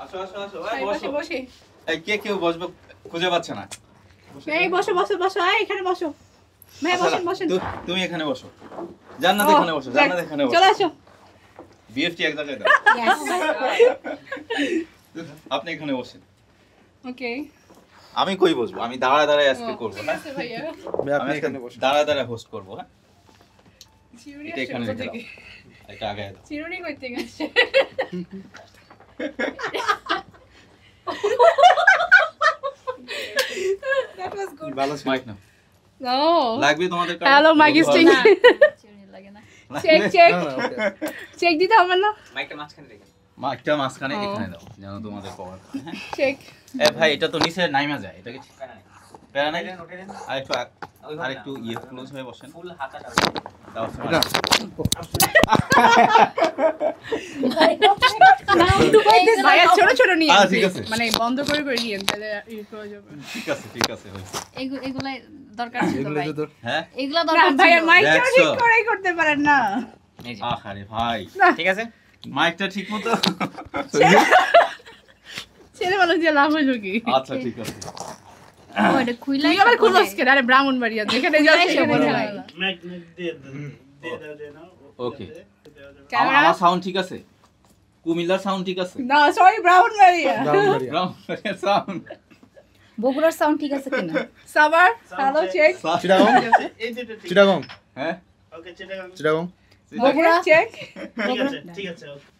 আসো আসো আসো বসে বসে এই কে কেউ বসবে খুঁজে পাচ্ছে না এই বসো বসো বসো এখানে বসো ভাই বসেন বসেন তুমি এখানে বসো জান্নাত এখানে বসো জান্নাত এখানে বসো চলে আসো বিএফটি এক জায়গায় দাও यस আপনি এখানে বসেন ওকে আমি কই বসবো আমি দাঁড়ায় দাঁড়ায় আজকে করব না আচ্ছা ভাইয়া আমি এখানে বসে দাঁড়ায় দাঁড়ায় হোস্ট করব হ্যাঁ চিরুনি এটা এখানে আসছে রেখে দাও এটা আগে দাও চিরুনি কইতে গেছে That was good. ভালো মাইক না No. লাগবে তোমাদের Hello, mic is ঠিক checking. চেক চেক চেক দিতে হবে না মাইকটা মাঝখানে রেখে মাইকটা মাঝখানে এখানে দাও যেন তোমাদের কভার হ্যাঁ চেক এ ভাই এটা তো নিচে নাইমা যায় এটা কি প্যারা নাই নোটে দেন আর একটু ইয়ে ক্লোজ হয়ে বসেন ফুল হাতাটা দাও এটা ভাইয়া ছোট ছোট নিয়ে ঠিক আছে। মানে বন্ধ করে করে নিয়ে তাহলে ই করে যাবে ঠিক আছে হইছে এগুলা দরকার ছিল ভাই হ্যাঁ এগুলা না দরকার ভাইয়া ছিল মাইকটা দেখছো? ঠিক করেই করতে পারেন না এই যে আরে ভাই ঠিক আছে মাইকটা ঠিক মতো ছেলে মানুষ দিয়ে লাভ হইলো কি আচ্ছা ঠিক আছে ও এটা খুইলাই তুই আবার খুলস কেন আরে ব্রাহ্মণবাড়িয়া যেখানে যাস সেখানে যাই ওকে ক্যামেরা আমার সাউন্ড ঠিক আছে কুমিল্লার সাউন্ড ঠিক আছে না সরি ব্রাহ্মণবাড়িয়া সাউন্ড বগুড়ার সাউন্ড ঠিক আছে কিনা সাবার হ্যালো চেক চিটাগং চিটাগং হ্যাঁ Chittagong Bogura check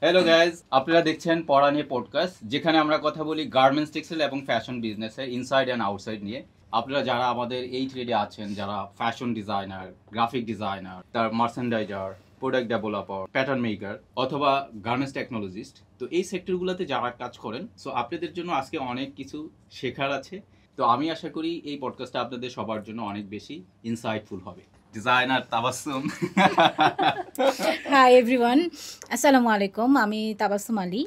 hello guys আপনারা দেখছেন পড়া নিয়ে পডকাস্ট যেখানে আমরা কথা বলি গার্মেন্টস টেক্সটাইল এবং ফ্যাশন বিজনেসের ইনসাইড অ্যান্ড আউটসাইড নিয়ে আপনারা যারা আমাদের এই ট্রেডে আছেন যারা ফ্যাশন ডিজাইনার গ্রাফিক ডিজাইনার তার merchandiser product developer pattern maker অথবা গার্মেন্টস টেকনোলজিস্ট তো এই সেক্টরগুলোতে যারা কাজ করেন সো আপনাদের জন্য আজকে অনেক কিছু শেখার আছে তো আমি আশা করি এই পডকাস্টটা আপনাদের সবার জন্য অনেক বেশি ইনসাইটফুল হবে ডিজাইনার তাবাসসুম হাই এভরিওয়ান আসসালামু আলাইকুম আমি তাবাসসুম আলী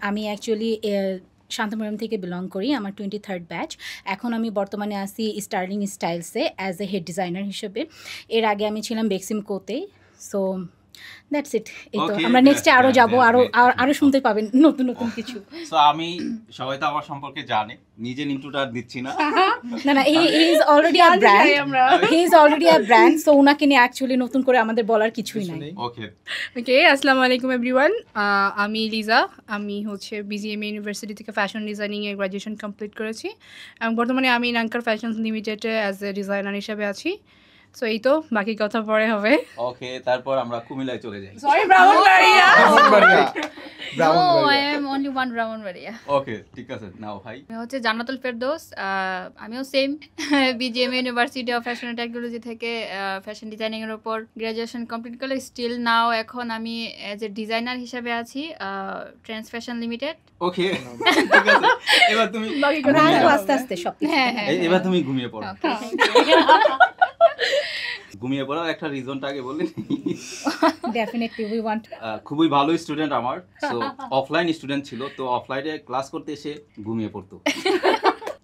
আমি অ্যাকচুয়ালি শান্তমরিয়াম থেকে বিলং করি আমার 23rd ব্যাচ এখন আমি বর্তমানে আছি স্টার্লিং স্টাইলসে অ্যাজ এ হেড ডিজাইনার হিসেবে এর আগে আমি ছিলাম বেক্সিমকোতে সো দ্যাটস ইট এই তো Okay, আমরা নেক্সটে আরও that's যাবো great, আরও that's great. আরও শুনতে পাবেন নতুন নতুন কিছু সো আমি সবাই তো আমার সম্পর্কে জানে নিজে ইন্ট্রোটা দিচ্ছি না না না he is already a brand আমরা he is already a brand so ওনাকে নিয়ে অ্যাকচুয়ালি নতুন করে আমাদের বলার কিছুই নাই ওকে ওকে আসসালামু আলাইকুম এভরিওয়ান আমি লিজা আমি হচ্ছে বিজিএমএ ইউনিভার্সিটি থেকে ফ্যাশন ডিজাইনিংয়ে গ্র্যাজুয়েশন কমপ্লিট করেছি এবং বর্তমানে আমি নাঙ্কার ফ্যাশন লিমিটেডে অ্যাজ এ ডিজাইনার হিসেবে আছি সো এই তো বাকি কথা পরে হবে ওকে তারপর আমরা কুমিল্লায় চলে যাই sorry Brahmanbaria no I am only one Brahmanbaria okay ঠিক আছে নাও ভাই আমি হচ্ছে জান্নাতুল ফেরদৌস আমিও same BGM university of fashion technology থেকে ফ্যাশন ডিজাইনিং এর উপর গ্র্যাজুয়েশন কমপ্লিট করে স্টিল নাও এখন আমি অ্যাজ এ ডিজাইনার হিসেবে আছি ট্রেন্ডস ফ্যাশন লিমিটেড ওকে ঠিক আছে এবার তুমি বাকি কথা রাখবো হবে। আস্তে আস্তে সব হ্যাঁ হ্যাঁ এবার তুমি ঘুমিয়ে পড়ো ঘুমিয়ে পড়ার একটা রিজনটা আগে বললেন ডেফিনেটলি উই ওয়ান্ট খুবই ভালো স্টুডেন্ট আমার সো অফলাইন স্টুডেন্ট ছিল তো অফলাইনে ক্লাস করতে এসে ঘুমিয়ে পড়তো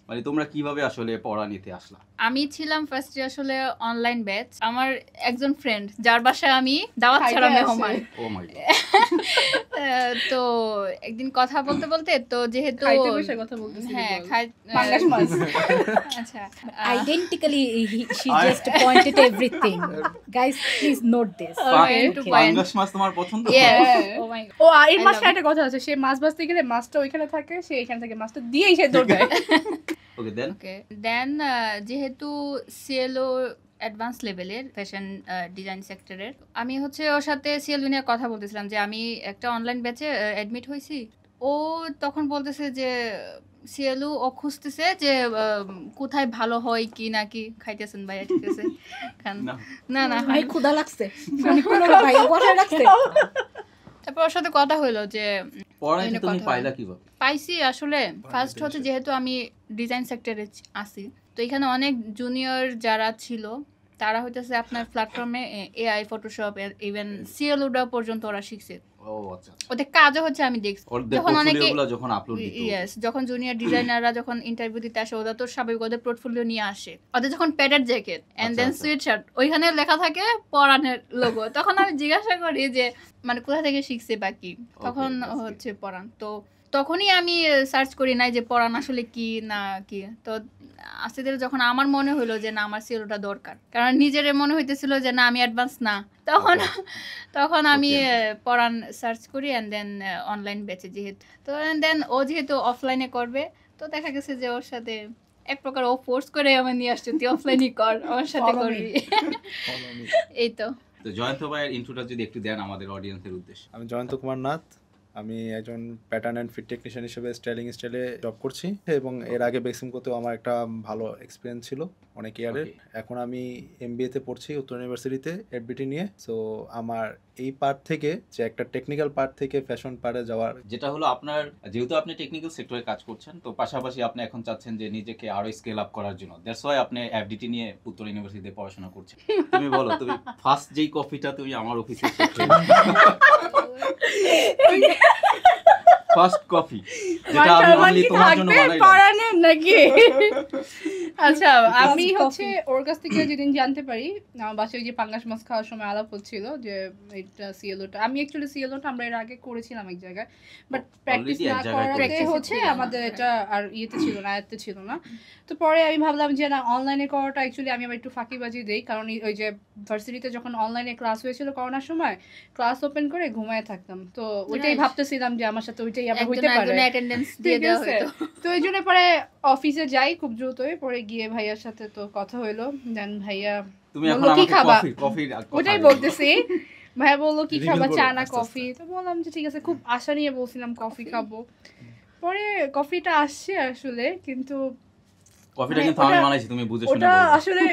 মানে তোমরা কিভাবে আসলে পড়া নিতে আসলা আমি ছিলাম ফার্স্টে আসলে অনলাইন ব্যাচ আমার একজন ফ্রেন্ড যার বাসায় আমি দাওয়াত খাইতে ছাড়া আসে। মেহমান ও মাই গড তো একদিন কথা বলতে বলতে তো যেহেতু খাইতে বসে কথা বলতেছি হ্যাঁ বল। পাঙ্গাস মাছ আচ্ছা identically she just pointed everything guys please note this Okay, to point. পাঙ্গাস মাছ তোমার পছন্দ Yes. হ্যাঁ। Oh my God. ও আর এর I মাঝখানে love একটা কথা আছে সে মাছ ভাজতে গেলে মাছটা ওইখানে থাকে সে এখানে থাকে মাছটা দিয়েই সে দৌড় দেয় ওকে দেন Okay. Then যেহেতু সিএলও অ্যাডভান্স লেভেলের ফ্যাশন ডিজাইন সেক্টরের আমি হচ্ছে ওর সাথে সিএলও নিয়ে কথা বলতেছিলাম যে আমি একটা অনলাইন ব্যাচে অ্যাডমিট হয়েছি ও তখন বলতেছে যে সিএলও ও খুঁজতেছে যে কোথায় ভালো হয় কি না কি খাইতেছেন ভাইয়া ঠিক আছে খান না। না না ভাই ক্ষুধা লাগছে অনেকক্ষণ হলো ভাই বসে রাখছে তারপর ওর সাথে কথা হলো যে পড়াইতে এনে তুমি কথা পাইলা কিভাবে পাইছি আসলে ফার্স্ট হচ্ছে যেহেতু আমি ডিজাইন সেক্টরে আছি তো এখানে অনেক জুনিয়র যারা ছিল তারা হইতেছে আপনার প্ল্যাটফর্মে এআই ফটোশপ ইভেন সিএলওডা পর্যন্ত ওরা শিখছে ও আচ্ছা ওদের কাজও হচ্ছে আমি দেখছি ওদের যখন অনেকে পোর্টফোলিওগুলো যখন আপলোড দিত ইয়েস যখন জুনিয়র ডিজাইনাররা যখন ইন্টারভিউ দিতে আসে ওরা তো স্বাভাবিক ওদের পোর্টফোলিও নিয়ে আসে ওদের যখন প্যাডেড জ্যাকেট এন্ড আচ্ছা, দেন আচ্ছা। সুইট শার্ট ওইখানে লেখা থাকে পরানের লোগো তখন আমি জিজ্ঞাসা করি যে মানে কোথা থেকে শিখছে বা কি তখন that's great. হচ্ছে পরান তো তখনই আমি সার্চ করি নাই যে পড়ান আসলে কি না কি। তো আস্তে ধীরে যখন আমার মনে হলো যে না আমার সিএলওটা দরকার, কারণ নিজের মনে হইতেছিল যে না আমি অ্যাডভান্স না, তখন আমি পড়ান সার্চ করি অ্যান্ড দেন অনলাইন ব্যাচে যেহেতু, তো অ্যান্ড দেন ও যেহেতু অফলাইনে করবে, তো দেখা গেছে যে ওর সাথে এক প্রকার ও ফোর্স করে আমার নিয়ে আসছে তুই অফলাইনই কর, আমার সাথে করবি। এই তো জয়ন্ত ভাইয়ের ইন্ট্রোটা যদি একটু দেন আমাদের অডিয়েন্সের উদ্দেশ্যে। আমি জয়ন্ত কুমার নাথ, আমি একজন প্যাটার্ন অ্যান্ড ফিট টেকনিশিয়ান হিসেবে স্টাইলিং স্টাইলে জব করছি এবং এর আগে বেক্সিমকোতেও আমার একটা ভালো এক্সপিরিয়েন্স ছিল অনেক ইয়ারের। এখন আমি এমবিএতে পড়ছি উত্তর ইউনিভার্সিটিতে এফবিটি নিয়ে। সো আমার এই পার্ট থেকে যে একটা টেকনিক্যাল পার্ট থেকে ফ্যাশন পার্টে যাওয়ার, যেটা হলো আপনার যেহেতু আপনি টেকনিক্যাল সেক্টরে কাজ করছেন, তো পাশাপাশি আপনি এখন চাচ্ছেন যে নিজেকে আরো স্কেল আপ করার জন্য, দ্যাটস ওয়াই আপনি এফডিটি নিয়ে উত্তর ইউনিভার্সিটিতে পড়াশোনা করছেন। তুমি বলো, তুমি ফার্স্ট যেই কফিটা তুমি আমার অফিসে ফার্স্ট কফি যেটা আমি অনলি তোমার জন্য বানাইলাম নাকি? আচ্ছা, আমি First হচ্ছে coffee। ওর কাছ থেকে যেদিন জানতে পারি, আমার বাসায় যে পাঙ্গাস মাছ খাওয়ার সময় আলাপ হচ্ছিল যে এটা সিএলওটা, আমি অ্যাকচুয়ালি সিএলওটা আমরা এর আগে করেছিলাম এক জায়গায়, বাট প্র্যাকটিস Already এক না জায়গায় করাতে practice হচ্ছে ছিল না, আমাদের হ্যাঁ। এটা আর ইয়েতে ছিল না, আয়ত্তে ছিল না। তো পরে আমি ভাবলাম যে না, অনলাইনে করাটা অ্যাকচুয়ালি আমি আবার একটু ফাঁকিবাজি দেই, কারণ ওই যে ভার্সিটিতে যখন অনলাইনে ক্লাস হয়েছিল করোনার সময়, ক্লাস ওপেন করে ঘুমায় থাকতাম, তো ওইটাই Right. ভাবতেছিলাম যে আমার সাথে ওইটাই আবার একজন হইতে পারে। একজনের অ্যাটেন্ডেন্স দিয়ে ঠিক দেওয়া আছে। হতো। তো এই জন্য পরে অফিসে যাই খুব দ্রুতই, পরে গিয়ে ভাইয়ার সাথে তো কথা হইলো, দেন ভাইয়া তুমি এখন বললো, "কি আমাকে খাবা?" কফির ওটাই বলতেছি, ভাইয়া বললো কি Reveal খাবা, করো চা না আস্তে কফি? তো বললাম যে ঠিক আছে, খুব আশা নিয়ে বলছিলাম কফি খাবো। পরে কফিটা আসছে আসলে, কিন্তু কফিটা মানে কিন্তু আমি ওটা- বানাইছি, তুমি বুঝে শুনে ওটা বলবে। আসলে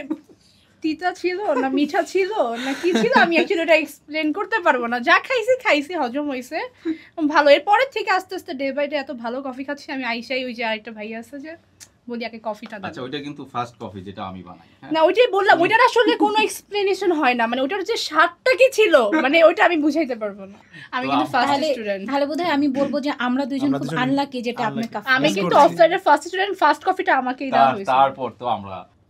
তিতা ছিল না মিঠা ছিল না কি ছিল, আমি অ্যাকচুয়ালি ওটা এক্সপ্লেন করতে পারবো না। যা খাইছি হজম হয়েছে ভালো। এরপরের থেকে আস্তে আস্তে ডে বাই ডে এত ভালো কফি খাচ্ছি আমি। আইসাই ওই যে আরেকটা ভাই আছে যে বলি আগে কফিটা দাও। আচ্ছা, ওইটা কিন্তু ফার্স্ট কফি যেটা আমি বানাই। হ্যাঁ? না ওইটাই বললাম, ওইটার আসলে কোনো এক্সপ্লেনেশন হয় না, মানে ওইটার যে স্বাদটা কি ছিল মানে ওইটা আমি বুঝাইতে পারবো না। আমি তো কিন্তু ফার্স্ট তাহলে স্টুডেন্ট, তাহলে বোধহয় আমি বলবো যে আমরা দুজন আমরা খুব দুজন আনলাকি যেটা আপনার unlucky। কাছে আমি Miss কিন্তু করছি। অফসাইডের ফার্স্ট স্টুডেন্ট, ফার্স্ট কফিটা আমাকেই দেওয়া হয়েছে। তারপর তো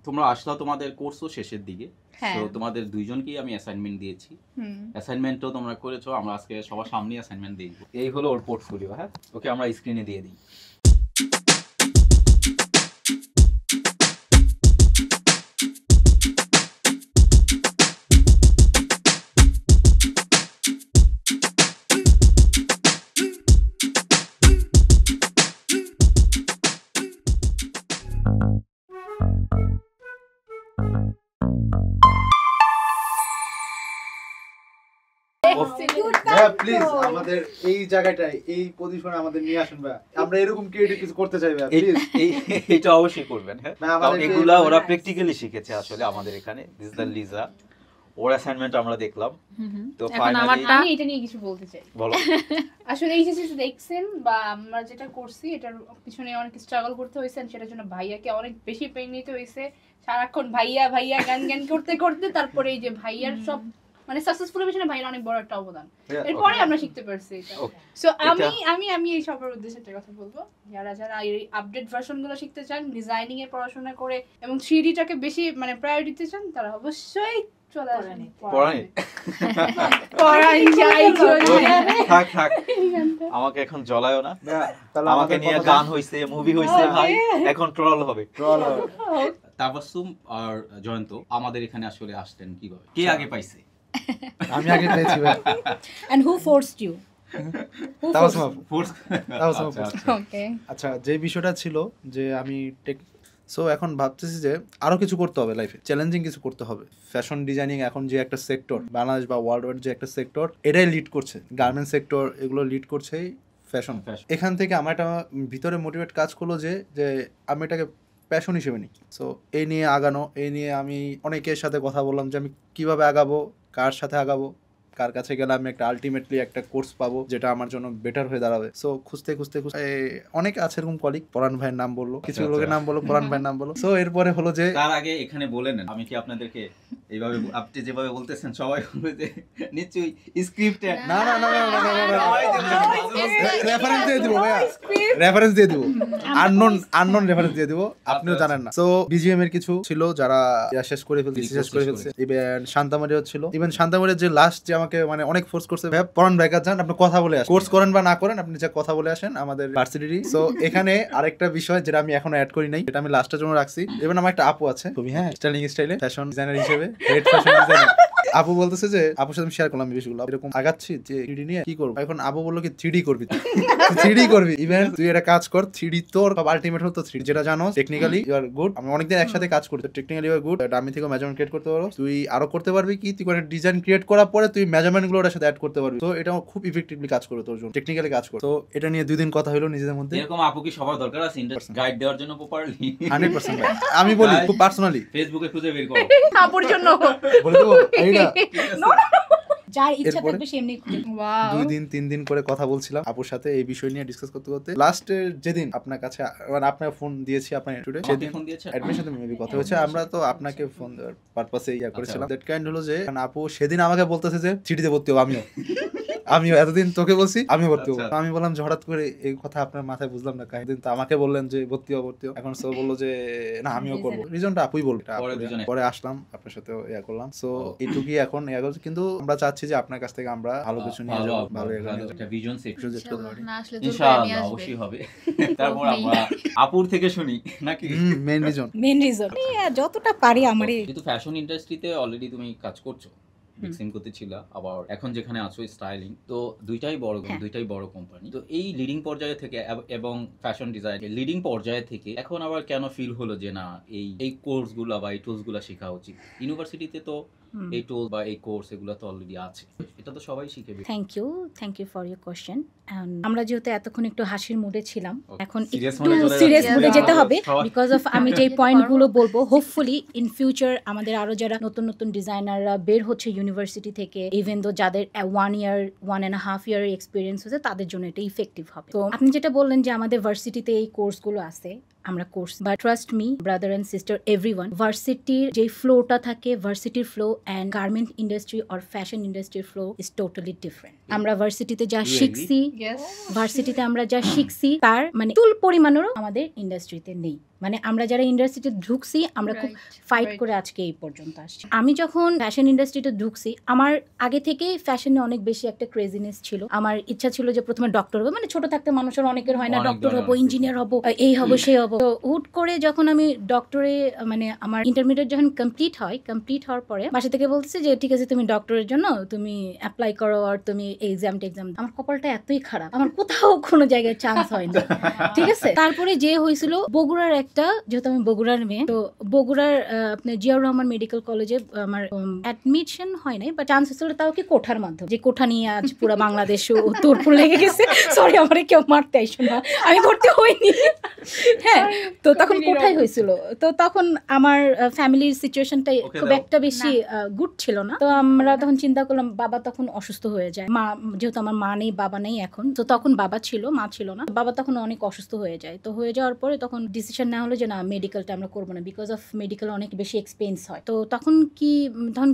তোমরা আসলা তোমাদের কোর্সও শেষের দিকে, হ্যাঁ। তো তোমাদের দুইজনকেই আমি অ্যাসাইনমেন্ট দিয়েছি। অ্যাসাইনমেন্টও তোমরা করেছো, আমরা আজকে সবার সামনে অ্যাসাইনমেন্ট দিই। এই হলো ওর পোর্টফোলিও। হ্যাঁ, ওকে আমরা স্ক্রিনে দিয়ে দিই। ভাইয়া প্লিজ আমাদের এই জায়গাটায় এই পজিশনে আমাদের নিয়ে আসুন ভাইয়া, আমরা এরকম ক্রিয়েটিভ কিছু করতে চাই ভাইয়া প্লিজ। এটা অবশ্যই করবেন। হ্যাঁ, না, আমাদের কারণ এগুলা ওরা প্র্যাকটিক্যালি শিখেছে আসলে আমাদের এখানে। This the Liza, or assignment আমরা দেখলাম। তো এখন ফাইনালি আমারটা আমি এটা নিয়ে কিছু বলতে চাই। বলো। আসলে এই যে দেখছেন বা আমরা যেটা করছি এটার পিছনে অনেক স্ট্রাগল করতে হয়েছে, and সেটার জন্য ভাইয়াকে অনেক বেশি পেইন নিতে হয়েছে। সারাক্ষণ ভাইয়া ভাইয়া গান গান করতে করতে তারপরে এই যে ভাইয়ার সব মানে সাকসেসফুল পিছনে ভাইয়ার অনেক বড় একটা অবদান। এরপরে আমরা শিখতে পারছি এটা। Okay. সো আমি এই সবার উদ্দেশ্যে একটা কথা বলবো, যারা যারা এই আপডেট ভার্সনগুলো শিখতে চান, ডিজাইনিং এ পড়াশোনা করে এবং 3Dটাকে বেশি মানে প্রায়োরিটি দিতে চান, তারা অবশ্যই চলে আসেন পড়ানি। পড়াই যাই থাক আমাকে এখন জ্বলায়ও না। ভাইয়া, তাহলে আমাকে নিয়ে গান হইছে, মুভি হইছে, ভাই এখন ট্রল হবে। ট্রল তাবাসসুম আর জয়ন্ত আমাদের এখানে আসলে আসলেন কিভাবে? কে আগে পাইছে? আমি আগে পেয়েছি ভাইয়া। and who forced you Tabassum আপু। ফোর্স। তাবাসসুম আপু। ওকে। আচ্ছা, যে বিষয়টা ছিল যে আমি সো এখন ভাবতেছি যে আরো কিছু করতে হবে লাইফে, চ্যালেঞ্জিং কিছু করতে হবে। ফ্যাশন ডিজাইনিং এখন যে একটা সেক্টর, বাংলাদেশ বা ওয়ার্ল্ড ওয়াইড যে একটা সেক্টর, এটাই লিড করছে। গার্মেন্টস সেক্টর এগুলো লিড করছে ফ্যাশন। এখান থেকে আমার একটা ভিতরে মোটিভেট কাজ করলো যে আমি এটাকে প্যাশন হিসেবে নিই। সো এই নিয়ে আগানো, এই নিয়ে আমি অনেকের সাথে কথা বললাম যে আমি কিভাবে আগাবো, কার সাথে আগাবো, কার কাছে গেলে আমি একটা আলটিমেটলি একটা কোর্স পাবো যেটা আমার জন্য বেটার হয়ে দাঁড়াবে। সো খুঁজতে অনেক আছে এরকম কলিগ। পরান ভাইয়ের নাম বললো, কিছু লোকের নাম বললো, পরান ভাইয়ের নাম বললো। সো এরপরে হলো যে তার আগে এখানে বলে নেন, আমি কি আপনাদেরকে এইভাবে আপনি যেভাবে বলতেছেন সবাই বলবে যে নিশ্চয়ই স্ক্রিপ্টে না না না না না না না রেফারেন্স দিয়ে দিব ভাইয়া, রেফারেন্স দিয়ে দিব, আননোন রেফারেন্স দিয়ে দিব, আপনিও জানেন না। সো বিজিএম এর কিছু ছিল যারা শেষ করে ফেলছে, ইভেন শান্তামারিও ছিল। ইভেন শান্তামারির যে লাস্ট যে আমাকে মানে অনেক ফোর্স করছে, ভাই পড়ান ব্যাকার যান, আপনি কথা বলে আসেন, কোর্স করেন বা না করেন, আপনি যা কথা বলে আসেন আমাদের ভার্সিটি। সো এখানে আরেকটা বিষয় যেটা আমি এখনো অ্যাড করি নাই, এটা আমি লাস্টের জন্য রাখছি। এবার আমার একটা আপু আছে খুবই, হ্যাঁ, স্টাইলে ফ্যাশন ডিজাইনার হিসেবে, হেড ফ্যাশন ডিজাইনার। আপু বলতেছে যে, আপুর সাথে আমি শেয়ার করলাম বিষয়গুলো, এরকম আগাচ্ছি যে 3D নিয়ে কি করবো। এখন আপু বললো কি 3D করবি, 3D করবি, ইভেন তুই একটা কাজ কর, 3D তোর আলটিমেট হতো 3D, যেটা জানো টেকনিক্যালি ইউ আর গুড। আমি অনেকদিন একসাথে কাজ করি, technically you are good, dummy থেকে মেজারমেন্ট ক্রিয়েট করতে পারো, তুই আরো করতে পারবি কি, তুই করে ডিজাইন ক্রিয়েট করার পরে তুই মেজারমেন্ট গুলো ওটার সাথে অ্যাড করতে পারবি। তো এটা খুব ইফেক্টিভলি কাজ করবে তোর জন্য, টেকনিক্যালি কাজ করে। তো এটা নিয়ে 2 দিন কথা হলো নিজেদের মধ্যে। এরকম আপু কি সবার দরকার আছে গাইড দেওয়ার জন্য প্রপারলি? 100% আমি বলি খুব পার্সোনালি, ফেসবুকে খুঁজে বের করো আপুর জন্য বলে দেবো এইটা। যার ইচ্ছা এরপরে? থাকবে সে এমনি ওয়াও 2 দিন 3 দিন করে কথা বলছিলাম আপুর সাথে এই বিষয় নিয়ে ডিসকাস করতে করতে। লাস্টের যেদিন আপনার কাছে মানে আপনার ফোন দিয়েছি আপনার স্টুডেন্ট, সেদিন ফোন দিয়েছে অ্যাডমিশন মেবি কথা হয়েছে, আমরা তো আপনাকে ফোন দেওয়ার পারপাসে ইয়া করেছিলাম। দ্যাট কাইন্ড হলো যে আপু সেদিন আমাকে বলতেছে যে চিঠিতে ভর্তি হবো, আমিও এতদিন তোকে বলছি আমিও ভর্তি হবো। আমি বললাম যে হঠাৎ করে এই কথা আপনার মাথায় বুঝলাম না, কাহিনী তো আমাকে বললেন যে ভর্তি হবো। এখন সো বললো যে না আমিও করবো, রিজনটা আপুই বললো। পরে আসলাম আপনার সাথে ইয়া করলাম। সো এইটুকুই এখন ইয়া করছি, কিন্তু আমরা চাচ্ছি যে আপনার কাছ থেকে আমরা ভালো কিছু নিয়ে যাবো, ভালো একটা ভিজন সেট না আসলে জোর করে ইনশাআল্লাহ নিয়ে আসবে। অবশ্যই হবে। তারপর আমরা আপুর থেকে শুনি নাকি মেইন রিজন যতটা পারি আমারই। কিন্তু ফ্যাশন ইন্ডাস্ট্রিতে অলরেডি তুমি কাজ করছো, মিক্সিং করতে ছিল, আবার এখন যেখানে আছো স্টাইলিং, তো দুইটাই বড় কোম্পানি। তো এই লিডিং পর্যায়ে থেকে এবং ফ্যাশন ডিজাইন লিডিং পর্যায়ে থেকে এখন আবার কেন ফিল হলো যে না এই কোর্সগুলো বা এই টুলসগুলো শেখা উচিত? ইউনিভার্সিটিতে তো এই টুল বা এই কোর্স এগুলো তো অলরেডি আছে, এটা তো সবাই শিখবে। Thank you for your question. আমরা যেহেতু এতক্ষণ একটু হাসির মুডে ছিলাম, এখন Serious একটু mode চলে সিরিয়াস যাচ্ছে। মুডে যেতে হবে, সবাই- বিকজ অফ আমি যেই পয়েন্টগুলো বলবো, হোপফুলি ইন ফিউচার আমাদের আরো যারা নতুন নতুন ডিজাইনাররা বের হচ্ছে ইউনিভার্সিটি থেকে, ইভেন দো যাদের 1.5 year এক্সপিরিয়েন্স হচ্ছে, তাদের জন্য এটা ইফেক্টিভ হবে। তো আপনি যেটা বললেন যে আমাদের ভার্সিটিতে এই কোর্সগুলো আছে, আমরা course, but trust me brother and sister everyone, ভার্সিটির যে ফ্লোটা থাকে, ভার্সিটির flow and garment industry or fashion ইন্ডাস্ট্রির ফ্লো ইজ টোটালি ডিফারেন্ট। আমরা ভার্সিটিতে যা You agree? শিখছি, ইয়েস ভার্সিটিতে আমরা যা শিখছি তার মানে তুল পরিমাণেরও আমাদের ইন্ডাস্ট্রিতে নেই। মানে আমরা যারা ইন্ডাস্ট্রিতে ঢুকছি, আমরা খুব ফাইট করে আজকে এই পর্যন্ত আসছি। আমি যখন ফ্যাশন ইন্ডাস্ট্রিতে ঢুকছি, আমার আগে থেকেই ফ্যাশনে অনেক বেশি একটা ক্রেজিনেস ছিল। আমার ইচ্ছা ছিল যে প্রথমে ডক্টর হবো, মানে ছোট থাকতে মানুষের অনেকের হয় না, অনেক ডক্টর হবো, ধরনের ইঞ্জিনিয়ার হবো, এই হবো সেই হবো। তো হুট করে যখন আমি ডক্টরে মানে আমার ইন্টারমিডিয়েট যখন কমপ্লিট হওয়ার পরে বাসা থেকে বলতেছে যে ঠিক আছে তুমি ডক্টরের জন্য তুমি অ্যাপ্লাই করো আর তুমি এক্সাম। আমার কপালটা এতই খারাপ, আমার কোথাও কোনো জায়গায় চান্স হয় না, ঠিক আছে। তারপরে যে হয়েছিল বগুড়ার একটা, যেহেতু আমি বগুড়ার মেয়ে, তো বগুড়ার আপনার জিয়াউর রহমান মেডিকেল কলেজে আমার অ্যাডমিশন হয় নাই, বাট চান্স হয়েছিল তাও কি কোঠার মাধ্যমে, যে কোঠা নিয়ে আজ পুরো বাংলাদেশ তোরপুর লেগে গেছে। সরি, আমারে কেউ মারতে আইসো না, আমি ভর্তি হইনি। হ্যাঁ, তো তখন কোঠায় হয়েছিল। তো তখন আমার ফ্যামিলির সিচুয়েশনটা খুব একটা বেশি গুড ছিল না। তো আমরা তখন চিন্তা করলাম, বাবা তখন অসুস্থ হয়ে যায়, মা যেহেতু আমার মা নেই বাবা নেই এখন, তো তখন বাবা ছিল, মা ছিল না। বাবা তখন অনেক অসুস্থ হয়ে যায়। তো হয়ে যাওয়ার পরে তখন ডিসিশন নেওয়া হলো যে না, মেডিকেলটা আমরা করবো না, বিকজ অফ মেডিকেল অনেক বেশি এক্সপেন্স হয়। তো তখন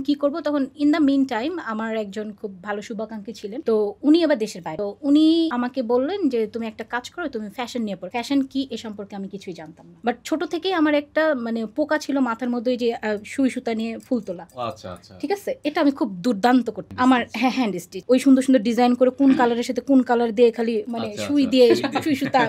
কি করবো, তখন ইন দ্য মিন টাইম আমার একজন খুব ভালো শুভাকাঙ্ক্ষী ছিলেন, তো উনি আবার দেশের বাইরে। তো উনি আমাকে বললেন যে তুমি একটা কাজ করো, তুমি ফ্যাশন নিয়ে পড়ো। ফ্যাশন কি এ সম্পর্কে আমি কিছুই জানতাম না, বাট ছোট থেকেই আমার একটা মানে পোকা ছিল মাথার মধ্যে, যে সুই সুতা নিয়ে ফুল তোলা, আচ্ছা আচ্ছা, ঠিক আছে। এটা আমি খুব দুর্দান্ত করতাম। আমার হ্যান্ড স্টিচ, ওই সুন্দর সুন্দর ডিজাইন করে কোন কালারের সাথে কোন কালার দিয়ে খালি মানে আচ্ছা, সুই আচ্ছা। দিয়ে সুই সুতা,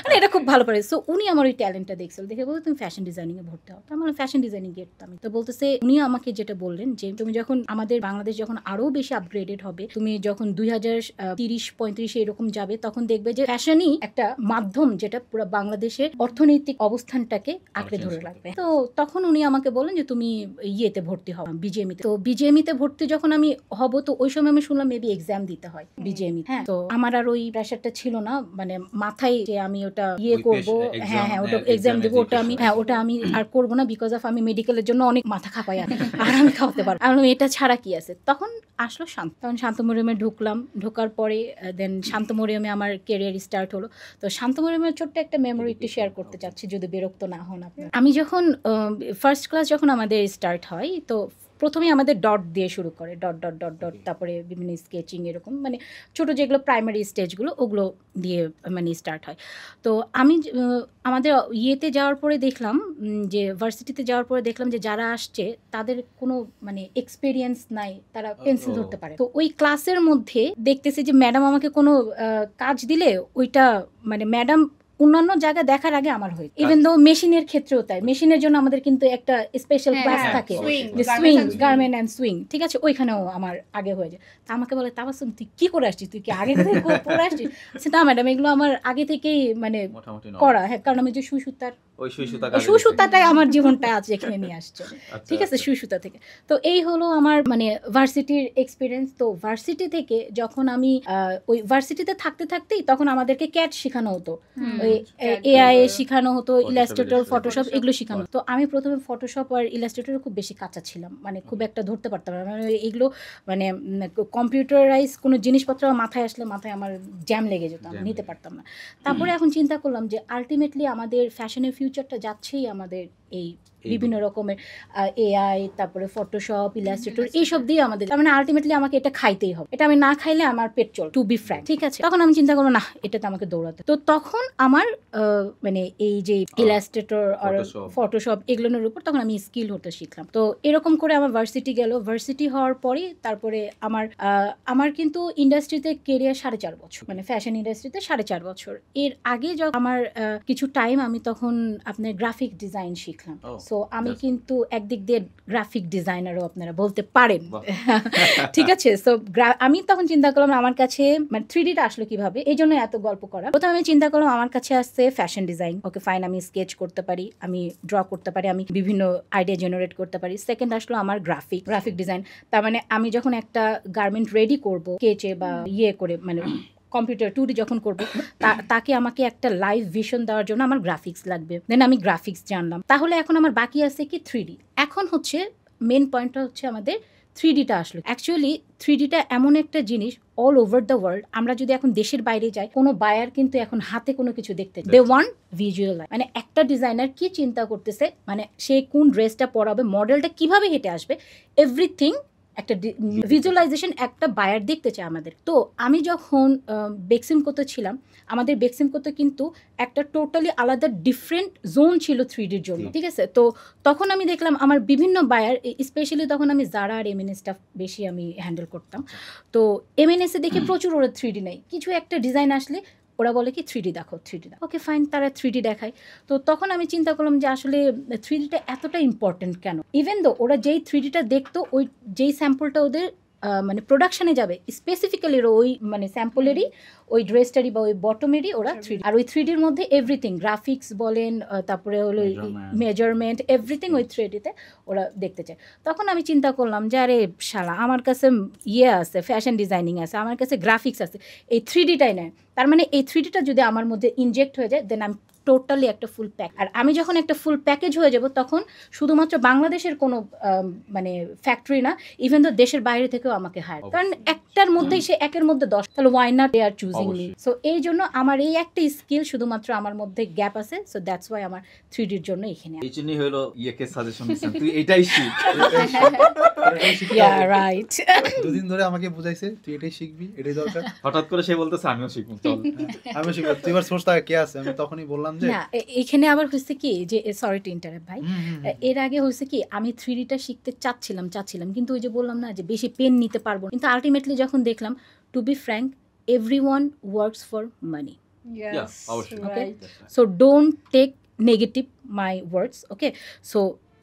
মানে এটা খুব ভালো পারে। সো উনি আমার ওই ট্যালেন্টটা দেখছিল, দেখে বলতে তুমি ফ্যাশন ডিজাইনিং এ ভর্তি হও। তো আমার ফ্যাশন ডিজাইনিং গেটতাম। তো বলতেছে উনি আমাকে যেটা বললেন যে তুমি যখন আমাদের বাংলাদেশ যখন আরো বেশি আপগ্রেডেড হবে, তুমি যখন 2030-35 এরকম যাবে, তখন দেখবে যে ফ্যাশনই একটা মাধ্যম যেটা পুরো বাংলাদেশের অর্থনৈতিক অবস্থানটাকে আঁকড়ে ধরে রাখবে। তো তখন উনি আমাকে বললেন যে তুমি ইয়েতে ভর্তি হও, বিজিএমই তে। তো বিজিএমই তে ভর্তি যখন আমি হব, তো ওই সময় আমি শুনলাম মেবি এক্সাম দিতে হয় বিজিএমই। হ্যাঁ, তো আমার আর ওই প্রেশারটা ছিল না, মানে মাথায় যে আমি ওটা ইয়ে করব, হ্যাঁ ওটা এক্সাম দেবো, ওটা আমি আর করবো না, বিকজ অফ আমি মেডিকেলের জন্য অনেক মাথা খাপাই আর আমি খাওয়াতে পারবো, আর এটা ছাড়া কি আছে। তখন আসলো তখন শান্তমরিয়ামে ঢুকলাম। ঢোকার পরে দেন শান্তমরিয়ামে আমার কেরিয়ার স্টার্ট হলো। তো শান্তমরিয়ামের ছোট্ট একটা মেমোরি একটু শেয়ার করতে চাচ্ছি, যদি বিরক্ত না হন আপনার। আমি যখন ফার্স্ট ক্লাস যখন আমাদের স্টার্ট হয়, তো প্রথমেই আমাদের ডট দিয়ে শুরু করে, ডট ডট ডট ডট, তারপরে বিভিন্ন স্কেচিং এরকম মানে ছোটো যেগুলো প্রাইমারি স্টেজগুলো ওগুলো দিয়ে মানে স্টার্ট হয়। তো আমি আমাদের ইয়েতে যাওয়ার পরে দেখলাম যে ভার্সিটিতে যাওয়ার পরে দেখলাম যে যারা আসছে তাদের কোনো মানে এক্সপিরিয়েন্স নাই, তারা পেন্সিল ধরতে পারে। তো ওই ক্লাসের মধ্যে দেখতেছি যে ম্যাডাম আমাকে কোনো কাজ দিলে ওইটা মানে ম্যাডাম অন্যান্য জায়গায় দেখার আগে আমার হয়ে, ইভেন দো মেশিনের ক্ষেত্রেও তাই, মেশিনের জন্য আমাদের কিন্তু একটা স্পেশাল ক্লাস থাকে, যে সুইং, গার্মেন্ট অ্যান্ড সুইং, ঠিক আছে, ওইখানেও আমার আগে হয়ে যায়। তা আমাকে বলে তাবাসসুম তুই কি করে আসছিস, তুই কি আগে থেকে পড়ে আসছিস? না ম্যাডাম, এগুলো আমার আগে থেকেই মানে করা, হ্যাঁ, কারণ আমি যে সুই সুতাটাই আমার জীবনটা আছে এখানে নিয়ে আসছে, ঠিক আছে, সুই সুতা থেকে। তো এই হলো আমার মানে ভার্সিটির এক্সপিরিয়েন্স। তো ভার্সিটি থেকে যখন আমি ওই ভার্সিটিতে থাকতে থাকতেই তখন আমাদেরকে ক্যাট শেখানো হতো, ওই এআই শেখানো হতো, ইলাস্ট্রেটর, ফটোশপ এগুলো শেখানো। তো আমি প্রথমে ফটোশপ আর ইলাস্ট্রেটরে খুব বেশি কাঁচা ছিলাম, মানে খুব একটা ধরতে পারতাম না, মানে এগুলো মানে কম্পিউটারাইজ কোনো জিনিসপত্র মাথায় আসলে মাথায় আমার জ্যাম লেগে যেত, আমি নিতে পারতাম না। তারপরে এখন চিন্তা করলাম যে আলটিমেটলি আমাদের ফ্যাশনের ফিউচারটা যাচ্ছেই আমাদের এই বিভিন্ন রকমের এআই, তারপরে ফটোশপ, ইলাস্ট্রেটর এইসব দিয়ে আমাদের, তার মানে আলটিমেটলি আমাকে এটা খাইতেই হবে, এটা আমি না খাইলে আমার পেট চল, টু বি ফ্র্যাঙ্ক, ঠিক আছে। তখন আমি চিন্তা করবো না, এটাতে আমাকে দৌড়াতে। তো তখন আমার মানে এই যে ইলাস্ট্রেটর আর ফটোশপ এগুলোর উপর তখন আমি স্কিল হতে শিখলাম। তো এরকম করে আমার ভার্সিটি গেল, ভার্সিটি হওয়ার পরে তারপরে আমার কিন্তু ইন্ডাস্ট্রিতে কেরিয়ার 4.5 বছর, মানে ফ্যাশন ইন্ডাস্ট্রিতে 4.5 বছর। এর আগে যখন আমার কিছু টাইম আমি তখন আপনার গ্রাফিক ডিজাইন শিখলাম। সো আমি কিন্তু একদিক দিয়ে গ্রাফিক ডিজাইনারও আপনারা বলতে পারেন, ঠিক আছে। সো আমি তখন চিন্তা করলাম আমার কাছে মানে 3Dটা আসলো কিভাবে, এই জন্য এত গল্প করা। প্রথমে আমি চিন্তা করলাম আমার কাছে আসছে ফ্যাশন ডিজাইন, ওকে ফাইন, আমি স্কেচ করতে পারি, আমি ড্র করতে পারি, আমি বিভিন্ন আইডিয়া জেনারেট করতে পারি। সেকেন্ড আসলো আমার গ্রাফিক ডিজাইন, তার মানে আমি যখন একটা গার্মেন্ট রেডি করব স্কেচে বা ইয়ে করে মানে কম্পিউটার 2D যখন করবো, তাকে আমাকে একটা লাইভ ভিশন দেওয়ার জন্য আমার গ্রাফিক্স লাগবে। দেন আমি গ্রাফিক্স জানলাম, তাহলে এখন আমার বাকি আছে কি 3D। এখন হচ্ছে মেন পয়েন্টটা হচ্ছে আমাদের 3Dটা আসলো। অ্যাকচুয়ালি 3Dটা এমন একটা জিনিস অল ওভার দ্য ওয়ার্ল্ড, আমরা যদি এখন দেশের বাইরে যাই, কোনো বায়ার কিন্তু এখন হাতে কোনো কিছু দেখতে, দে ওয়ান্ট ভিজুয়াল, মানে একটা ডিজাইনার কি চিন্তা করতেছে, মানে সে কোন ড্রেসটা পরাবে, মডেলটা কিভাবে হেঁটে আসবে, এভরিথিং একটা ভিজুয়ালাইজেশন একটা বায়ার দেখতে চায় আমাদের। তো আমি যখন বেক্সিমকোতে ছিলাম, আমাদের বেক্সিমকোতে কিন্তু একটা টোটালি আলাদা ডিফারেন্ট জোন ছিল 3Dর জন্য, ঠিক আছে। তো তখন আমি দেখলাম আমার বিভিন্ন বায়ার, স্পেশালি তখন আমি জারা আর এমএনএস স্টাফ বেশি আমি হ্যান্ডেল করতাম। তো এমএনএসে দেখে প্রচুর ওরা 3D নেই, কিছু একটা ডিজাইন আসলে ওরা বলে কি 3D দেখো, 3D দেখো, ওকে ফাইন, তারা 3D দেখায়। তো তখন আমি চিন্তা করলাম যে আসলে 3Dটা এতটা ইম্পর্টেন্ট কেন, ইভেন দো ওরা যেই 3Dটা দেখতো, ওই যেই স্যাম্পলটা ওদের মানে প্রোডাকশানে যাবে স্পেসিফিক্যালি ওই মানে স্যাম্পলেরই ওই ড্রেসটারই বা ওই বটমেরই ওরা 3D, আর ওই 3Dর মধ্যে এভরিথিং, গ্রাফিক্স বলেন, তারপরে হলো মেজারমেন্ট, এভরিথিং ওই 3Dতে ওরা দেখতে চায়। তখন আমি চিন্তা করলাম যে আরে শালা, আমার কাছে ইয়ে আছে, ফ্যাশন ডিজাইনিং আছে, আমার কাছে গ্রাফিক্স আছে, এই 3Dটাই নেয়। তার মানে এই 3Dটা যদি আমার মধ্যে ইনজেক্ট হয়ে যায়, দেন আমি টোটালি একটা ফুল প্যাক। আর আমি যখন একটা ফুল প্যাকেজ হয়ে যাব, তখন শুধুমাত্র বাংলাদেশের কোনো মানে ফ্যাক্টরি না, ইভেন তো দেশের বাইরে থেকেও আমাকে হায়ার, কারণ একটার মধ্যেই সে একের মধ্যে 10, তাহলে why not they are choosing me. So এই জন্য আমার এই একটা স্কিল শুধুমাত্র আমার মধ্যে গ্যাপ আছে, সো দ্যাটস ওয়াই আমার 3Dর জন্য এখানে। এই জন্যই হলো ইয়েকে সাজেশন দিছেন, তুই এটাই শিখ। ইয়া রাইট, দুদিন ধরে আমাকে বুঝাইছে তুই এটাই শিখবি, এটাই দরকার। হঠাৎ করে সে বলতেছে আমিও শিখবো, চল আমি শিখবো, তুই এবার সোর্স কে আছে। আমি তখনই বললাম যে না, এখানে আবার হচ্ছে কি যে সরি টু ইন্টারাপ্ট ভাই, এর আগে হচ্ছে কি আমি 3Dটা শিখতে চাচ্ছিলাম, কিন্তু ওই যে বললাম না যে বেশি পেন নিতে পারবো, কিন্তু আলটিমেটলি যখন দেখলাম, to be frank, everyone works for money, okay, so don't take negative my words, okay. So